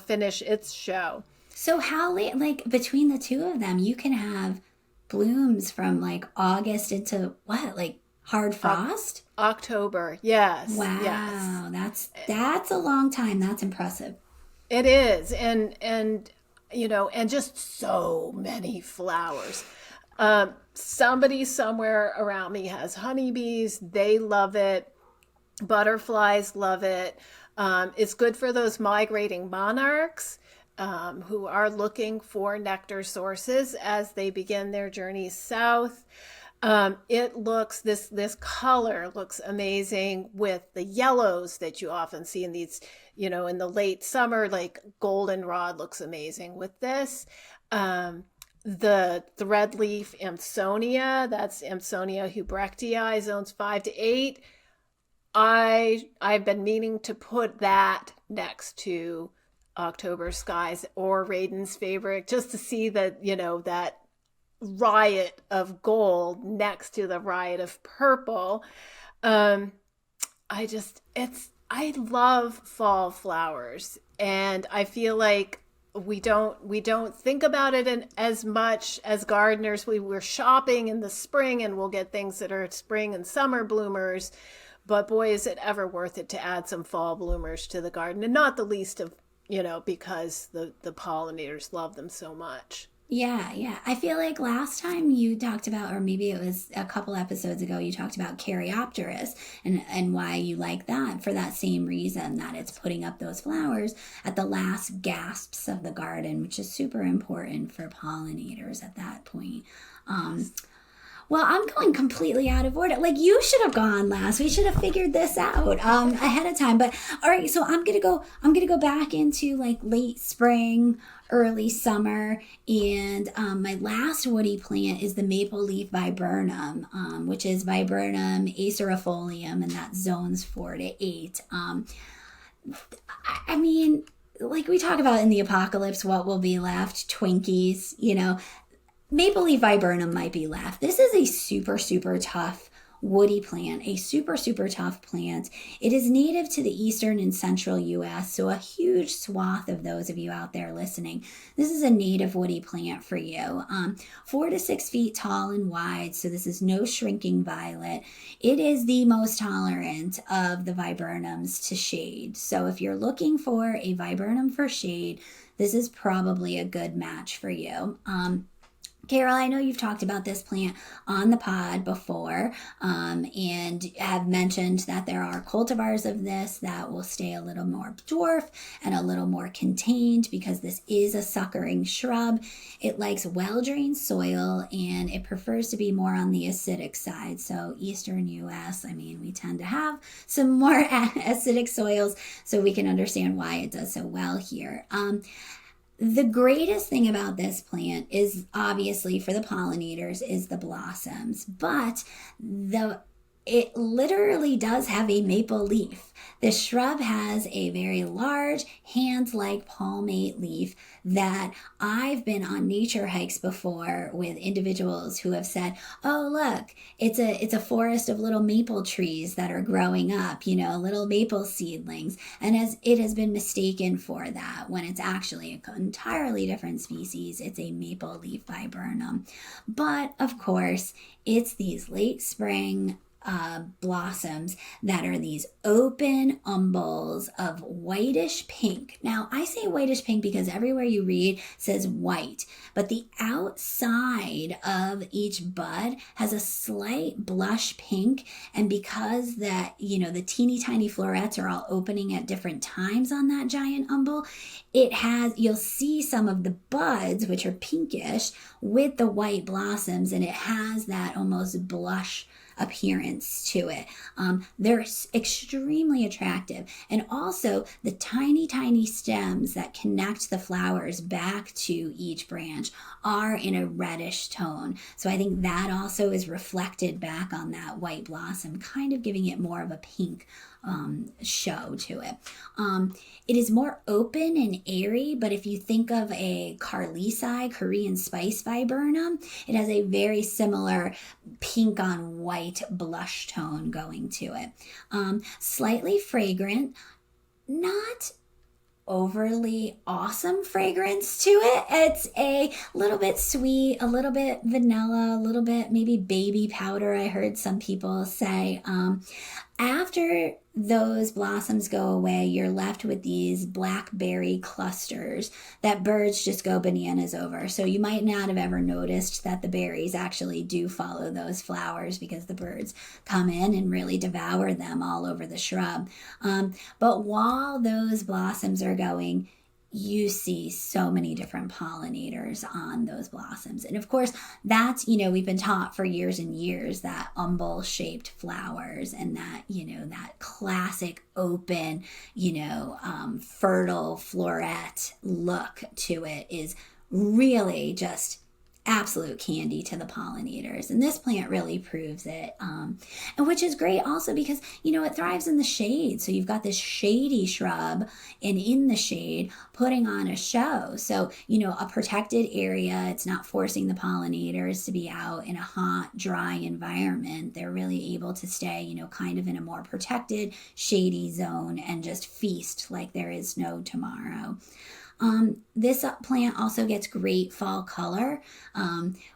finish its show. So how late, like between the two of them, you can have blooms from like August into what, like hard frost? October, yes. Wow, yes. That's a long time. That's impressive. It is, and just so many flowers. Somebody somewhere around me has honeybees. They love it. Butterflies love it. It's good for those migrating monarchs who are looking for nectar sources as they begin their journey south. This color looks amazing with the yellows that you often see in these, in the late summer, like goldenrod looks amazing with this. The threadleaf Amsonia, that's Amsonia hubrechtii, zones 5 to 8. I've been meaning to put that next to October Skies or Radin's Favorite just to see that, that riot of gold next to the riot of purple. I love fall flowers, and I feel like we don't think about it as much as gardeners. We're shopping in the spring and we'll get things that are spring and summer bloomers, but boy, is it ever worth it to add some fall bloomers to the garden, and not the least of, because the pollinators love them so much. Yeah. I feel like last time you talked about, or maybe it was a couple episodes ago, you talked about Caryopteris and why you like that for that same reason, that it's putting up those flowers at the last gasps of the garden, which is super important for pollinators at that point. Well, I'm going completely out of order. Like, you should have gone last. We should have figured this out ahead of time. But all right, so I'm gonna go back into like late spring, early summer, and my last woody plant is the Mapleleaf viburnum, which is viburnum acerifolium, and that's zones 4 to 8. I mean, like we talk about in the apocalypse, what will be left? Twinkies, Mapleleaf viburnum might be left. This is a super, super tough woody plant, a super, super tough plant. It is native to the eastern and central U.S., so a huge swath of those of you out there listening, this is a native woody plant for you. 4 to 6 feet tall and wide, so this is no shrinking violet. It is the most tolerant of the viburnums to shade. So if you're looking for a viburnum for shade, this is probably a good match for you. Carol, I know you've talked about this plant on the pod before, and have mentioned that there are cultivars of this that will stay a little more dwarf and a little more contained because this is a suckering shrub. It likes well-drained soil and it prefers to be more on the acidic side. So Eastern U.S., I mean, we tend to have some more acidic soils, so we can understand why it does so well here. The greatest thing about this plant is obviously for the pollinators is the blossoms, but it literally does have a maple leaf. The shrub has a very large hand-like palmate leaf that I've been on nature hikes before with individuals who have said, oh, look, it's a forest of little maple trees that are growing up, little maple seedlings. And as it has been mistaken for that when it's actually an entirely different species, it's a maple leaf viburnum. But of course, it's these late spring blossoms that are these open umbels of whitish pink. Now, I say whitish pink because everywhere you read says white, but the outside of each bud has a slight blush pink, and because that, the teeny tiny florets are all opening at different times on that giant umbel, you'll see some of the buds, which are pinkish, with the white blossoms, and it has that almost blush appearance to it. They're extremely attractive. And also the tiny, tiny stems that connect the flowers back to each branch are in a reddish tone. So I think that also is reflected back on that white blossom, kind of giving it more of a pink show to it. It is more open and airy, but if you think of a Carlisi, Korean spice viburnum, it has a very similar pink on white blush tone going to it. Slightly fragrant, not overly awesome fragrance to it. It's a little bit sweet, a little bit vanilla, a little bit maybe baby powder, I heard some people say. After those blossoms go away, you're left with these blackberry clusters that birds just go bananas over. So you might not have ever noticed that the berries actually do follow those flowers because the birds come in and really devour them all over the shrub. But while those blossoms are going, you see so many different pollinators on those blossoms. And of course, that's, we've been taught for years and years that umbel-shaped flowers and that, that classic open, fertile floret look to it is really just absolute candy to the pollinators, and this plant really proves it, and which is great also because it thrives in the shade. So you've got this shady shrub, and in the shade putting on a show. So a protected area, it's not forcing the pollinators to be out in a hot, dry environment. They're really able to stay kind of in a more protected, shady zone and just feast like there is no tomorrow. This plant also gets great fall color,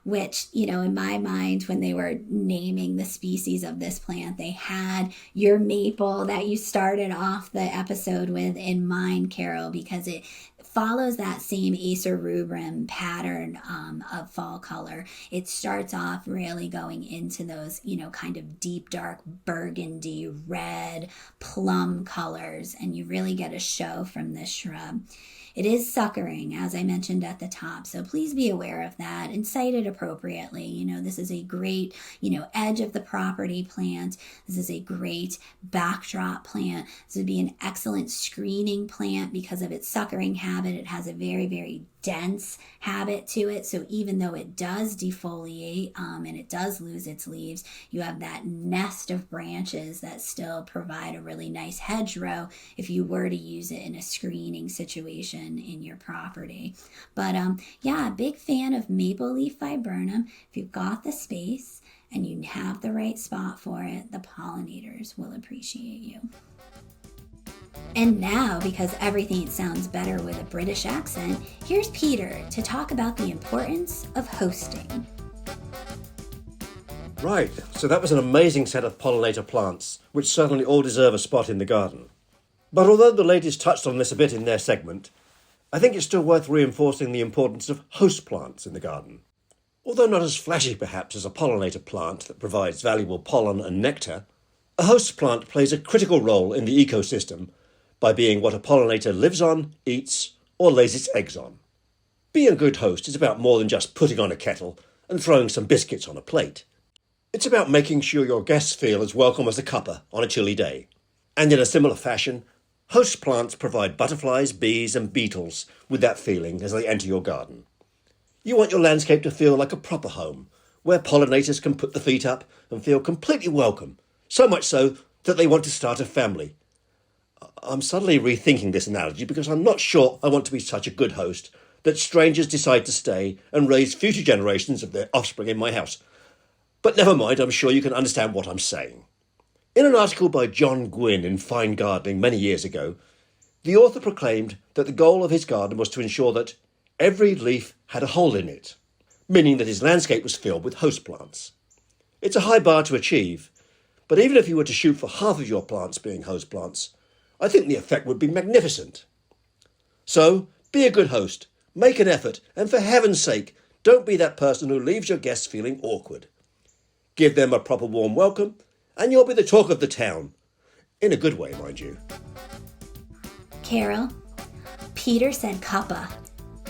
which, in my mind, when they were naming the species of this plant, they had your maple that you started off the episode with in mind, Carol, because it follows that same acer rubrum pattern of fall color. It starts off really going into those, kind of deep, dark burgundy, red, plum colors, and you really get a show from this shrub. It is suckering, as I mentioned at the top, so please be aware of that and site it appropriately. This is a great, edge of the property plant. This is a great backdrop plant. This would be an excellent screening plant because of its suckering habit. It has a very, very dense habit to it. So even though it does defoliate and it does lose its leaves, you have that nest of branches that still provide a really nice hedgerow if you were to use it in a screening situation in your property. But big fan of Mapleleaf viburnum. If you've got the space and you have the right spot for it, the pollinators will appreciate you. And now, because everything sounds better with a British accent, here's Peter to talk about the importance of hosting. Right, so that was an amazing set of pollinator plants, which certainly all deserve a spot in the garden. But although the ladies touched on this a bit in their segment, I think it's still worth reinforcing the importance of host plants in the garden. Although not as flashy perhaps as a pollinator plant that provides valuable pollen and nectar, a host plant plays a critical role in the ecosystem by being what a pollinator lives on, eats, or lays its eggs on. Being a good host is about more than just putting on a kettle and throwing some biscuits on a plate. It's about making sure your guests feel as welcome as a cuppa on a chilly day. And in a similar fashion, host plants provide butterflies, bees and beetles with that feeling as they enter your garden. You want your landscape to feel like a proper home, where pollinators can put their feet up and feel completely welcome, so much so that they want to start a family. I'm suddenly rethinking this analogy because I'm not sure I want to be such a good host that strangers decide to stay and raise future generations of their offspring in my house. But never mind, I'm sure you can understand what I'm saying. In an article by John Gwynn in Fine Gardening many years ago, the author proclaimed that the goal of his garden was to ensure that every leaf had a hole in it, meaning that his landscape was filled with host plants. It's a high bar to achieve, but even if you were to shoot for half of your plants being host plants, I think the effect would be magnificent. So, be a good host, make an effort, and for heaven's sake, don't be that person who leaves your guests feeling awkward. Give them a proper warm welcome, and you'll be the talk of the town. In a good way, mind you. Carol, Peter said cuppa.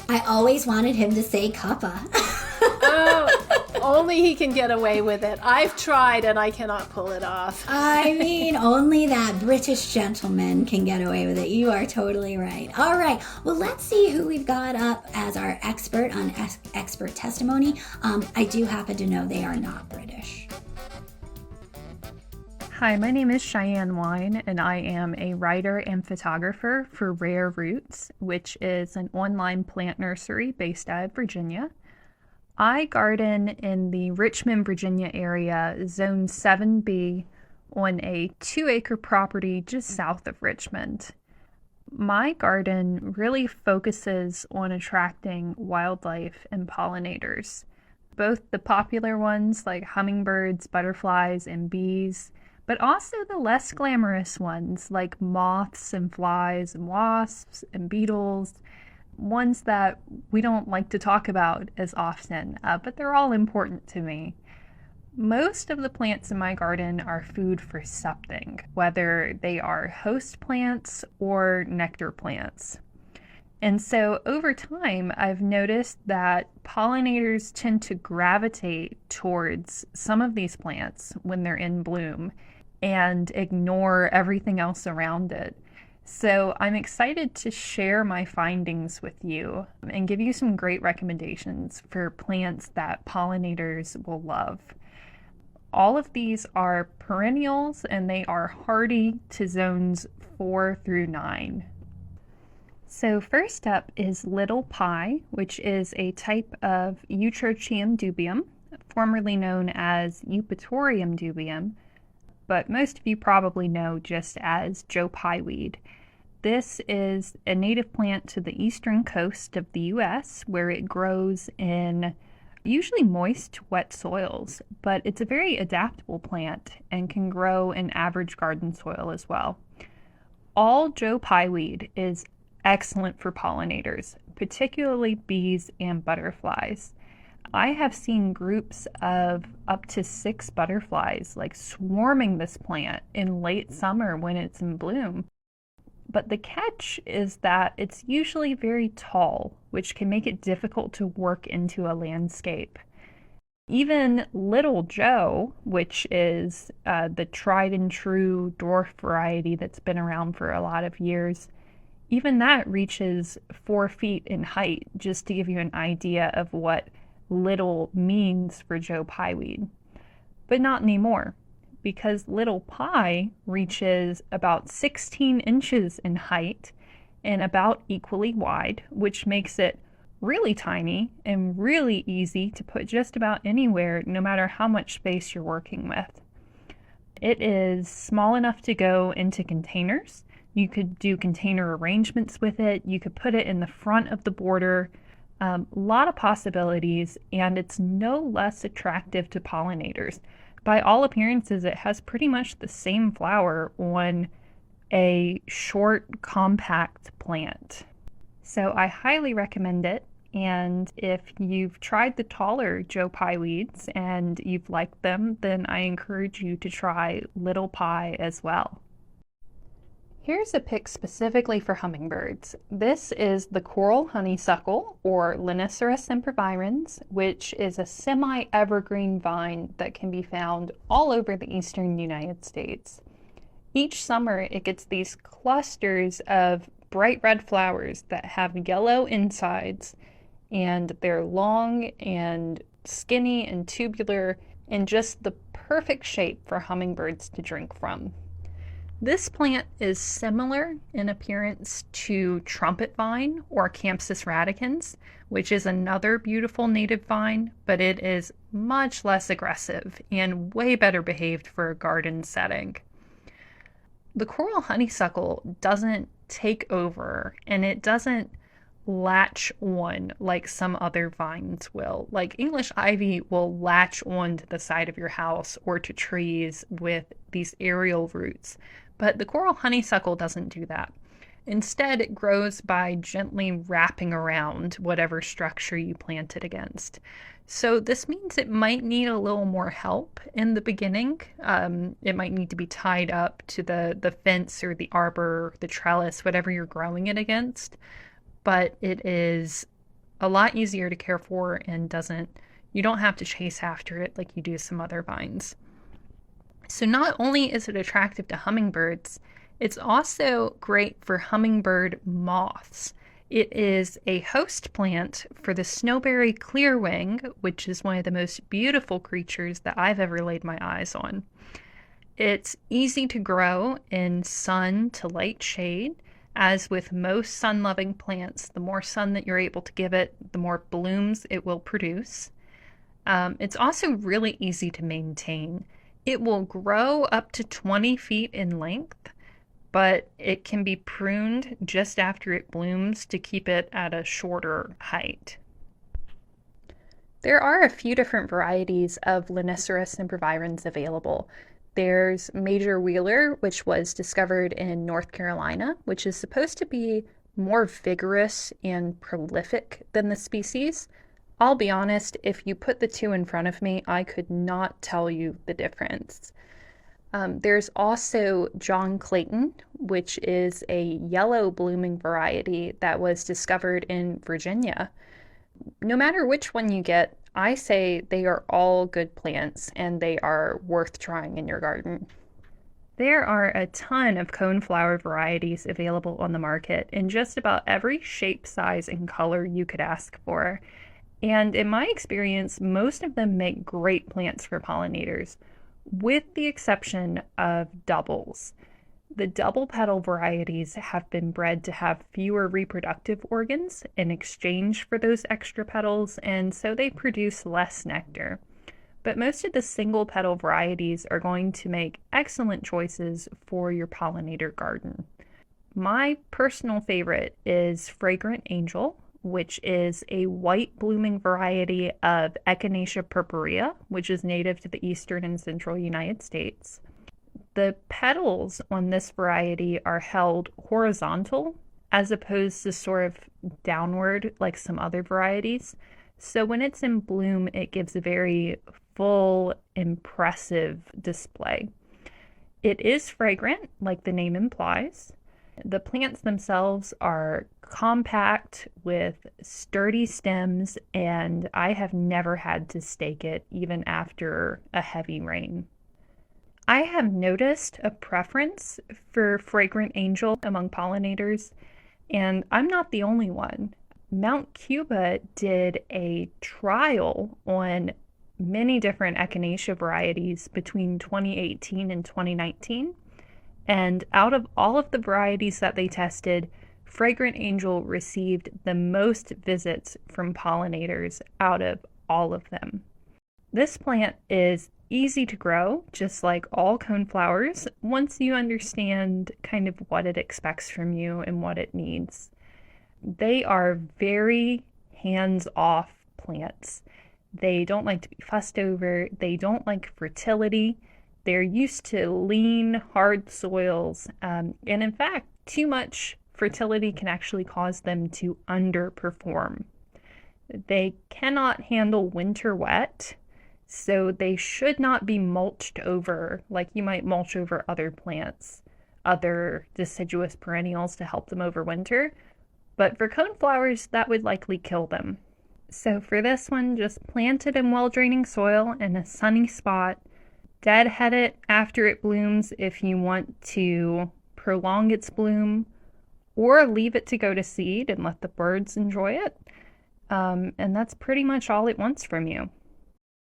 I always wanted him to say cuppa. Oh, only he can get away with it. I've tried and I cannot pull it off. I mean, only that British gentleman can get away with it. You are totally right. All right. Well, let's see who we've got up as our expert on expert testimony. I do happen to know they are not British. Hi, my name is Cheyenne Wine, and I am a writer and photographer for Rare Roots, which is an online plant nursery based out of Virginia. I garden in the Richmond, Virginia area, Zone 7B, on a 2-acre property just south of Richmond. My garden really focuses on attracting wildlife and pollinators, both the popular ones like hummingbirds, butterflies, and bees, but also the less glamorous ones like moths and flies and wasps and beetles, ones that we don't like to talk about as often, but they're all important to me. Most of the plants in my garden are food for something, whether they are host plants or nectar plants. And so over time, I've noticed that pollinators tend to gravitate towards some of these plants when they're in bloom and ignore everything else around it. So I'm excited to share my findings with you and give you some great recommendations for plants that pollinators will love. All of these are perennials and they are hardy to zones 4 through 9. So first up is little pie, which is a type of Eutrochium dubium, formerly known as Eupatorium dubium, but most of you probably know just as Joe Pyeweed. This is a native plant to the eastern coast of the U.S., where it grows in usually moist, wet soils, but it's a very adaptable plant and can grow in average garden soil as well. All Joe Pyeweed is excellent for pollinators, particularly bees and butterflies. I have seen groups of up to 6 butterflies like swarming this plant in late summer when it's in bloom. But the catch is that it's usually very tall, which can make it difficult to work into a landscape. Even Little Joe, which is the tried and true dwarf variety that's been around for a lot of years, even that reaches 4 feet in height, just to give you an idea of what little means for Joe Pyeweed. But not anymore, because little pie reaches about 16 inches in height and about equally wide, which makes it really tiny and really easy to put just about anywhere, no matter how much space you're working with. It is small enough to go into containers. You could do container arrangements with it. You could put it in the front of the border. A lot of possibilities, and it's no less attractive to pollinators. By all appearances, it has pretty much the same flower on a short, compact plant. So I highly recommend it. And if you've tried the taller Joe Pye weeds and you've liked them, then I encourage you to try Little Pie as well. Here's a pick specifically for hummingbirds. This is the coral honeysuckle, or Lonicera sempervirens, which is a semi-evergreen vine that can be found all over the eastern United States. Each summer it gets these clusters of bright red flowers that have yellow insides, and they're long and skinny and tubular and just the perfect shape for hummingbirds to drink from. This plant is similar in appearance to trumpet vine or Campsis radicans, which is another beautiful native vine, but it is much less aggressive and way better behaved for a garden setting. The coral honeysuckle doesn't take over, and it doesn't latch on like some other vines will. Like English ivy will latch on to the side of your house or to trees with these aerial roots, but the coral honeysuckle doesn't do that. Instead, it grows by gently wrapping around whatever structure you plant it against. So this means it might need a little more help in the beginning. It might need to be tied up to the fence or the arbor, the trellis, whatever you're growing it against. But it is a lot easier to care for and you don't have to chase after it like you do some other vines. So not only is it attractive to hummingbirds, it's also great for hummingbird moths. It is a host plant for the snowberry clearwing, which is one of the most beautiful creatures that I've ever laid my eyes on. It's easy to grow in sun to light shade. As with most sun-loving plants, the more sun that you're able to give it, the more blooms it will produce. It's also really easy to maintain. It will grow up to 20 feet in length, but it can be pruned just after it blooms to keep it at a shorter height. There are a few different varieties of Lonicera sempervirens available. There's Major Wheeler, which was discovered in North Carolina, which is supposed to be more vigorous and prolific than the species. I'll be honest, if you put the two in front of me, I could not tell you the difference. There's also John Clayton, which is a yellow blooming variety that was discovered in Virginia. No matter which one you get, I say they are all good plants and they are worth trying in your garden. There are a ton of coneflower varieties available on the market in just about every shape, size, and color you could ask for. And in my experience, most of them make great plants for pollinators, with the exception of doubles. The double petal varieties have been bred to have fewer reproductive organs in exchange for those extra petals, and so they produce less nectar. But most of the single petal varieties are going to make excellent choices for your pollinator garden. My personal favorite is Fragrant Angel, which is a white blooming variety of Echinacea purpurea, which is native to the eastern and central United States. The petals on this variety are held horizontal as opposed to sort of downward like some other varieties. So when it's in bloom, it gives a very full, impressive display. It is fragrant, like the name implies. The plants themselves are compact with sturdy stems, and I have never had to stake it even after a heavy rain. I have noticed a preference for Fragrant Angel among pollinators, and I'm not the only one. Mount Cuba did a trial on many different Echinacea varieties between 2018 and 2019. And out of all of the varieties that they tested, Fragrant Angel received the most visits from pollinators out of all of them. This plant is easy to grow, just like all coneflowers, once you understand kind of what it expects from you and what it needs. They are very hands-off plants. They don't like to be fussed over. They don't like fertility. They're used to lean, hard soils. And in fact, too much fertility can actually cause them to underperform. They cannot handle winter wet, so they should not be mulched over like you might mulch over other plants, other deciduous perennials to help them overwinter. But for coneflowers, that would likely kill them. So for this one, just plant it in well-draining soil in a sunny spot. Deadhead it after it blooms if you want to prolong its bloom, or leave it to go to seed and let the birds enjoy it. And that's pretty much all it wants from you.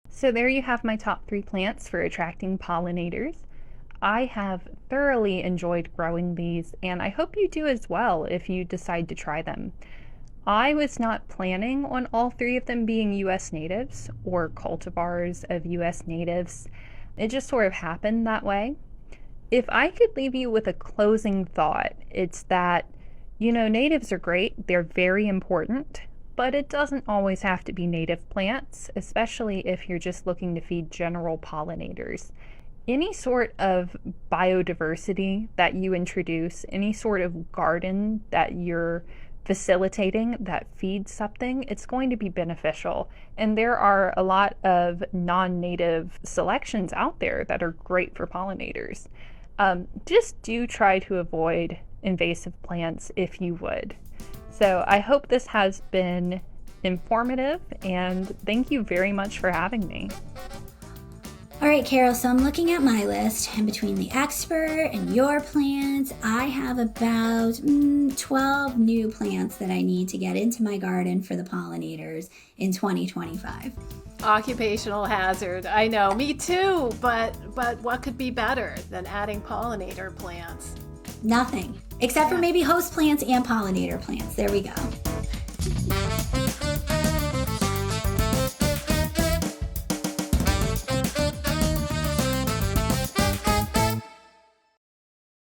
So there you have my top 3 plants for attracting pollinators. I have thoroughly enjoyed growing these, and I hope you do as well if you decide to try them. I was not planning on all 3 of them being US natives or cultivars of US natives. It just sort of happened that way. If I could leave you with a closing thought, it's that, natives are great. They're very important, but it doesn't always have to be native plants, especially if you're just looking to feed general pollinators. Any sort of biodiversity that you introduce, any sort of garden that you're facilitating that feeds something, it's going to be beneficial. And there are a lot of non-native selections out there that are great for pollinators. Just do try to avoid invasive plants if you would. So I hope this has been informative, and thank you very much for having me. All right, Carol, so I'm looking at my list, and between the expert and your plants, I have about 12 new plants that I need to get into my garden for the pollinators in 2025. Occupational hazard. I know, me too, but what could be better than adding pollinator plants? Nothing, except for maybe host plants and pollinator plants. There we go.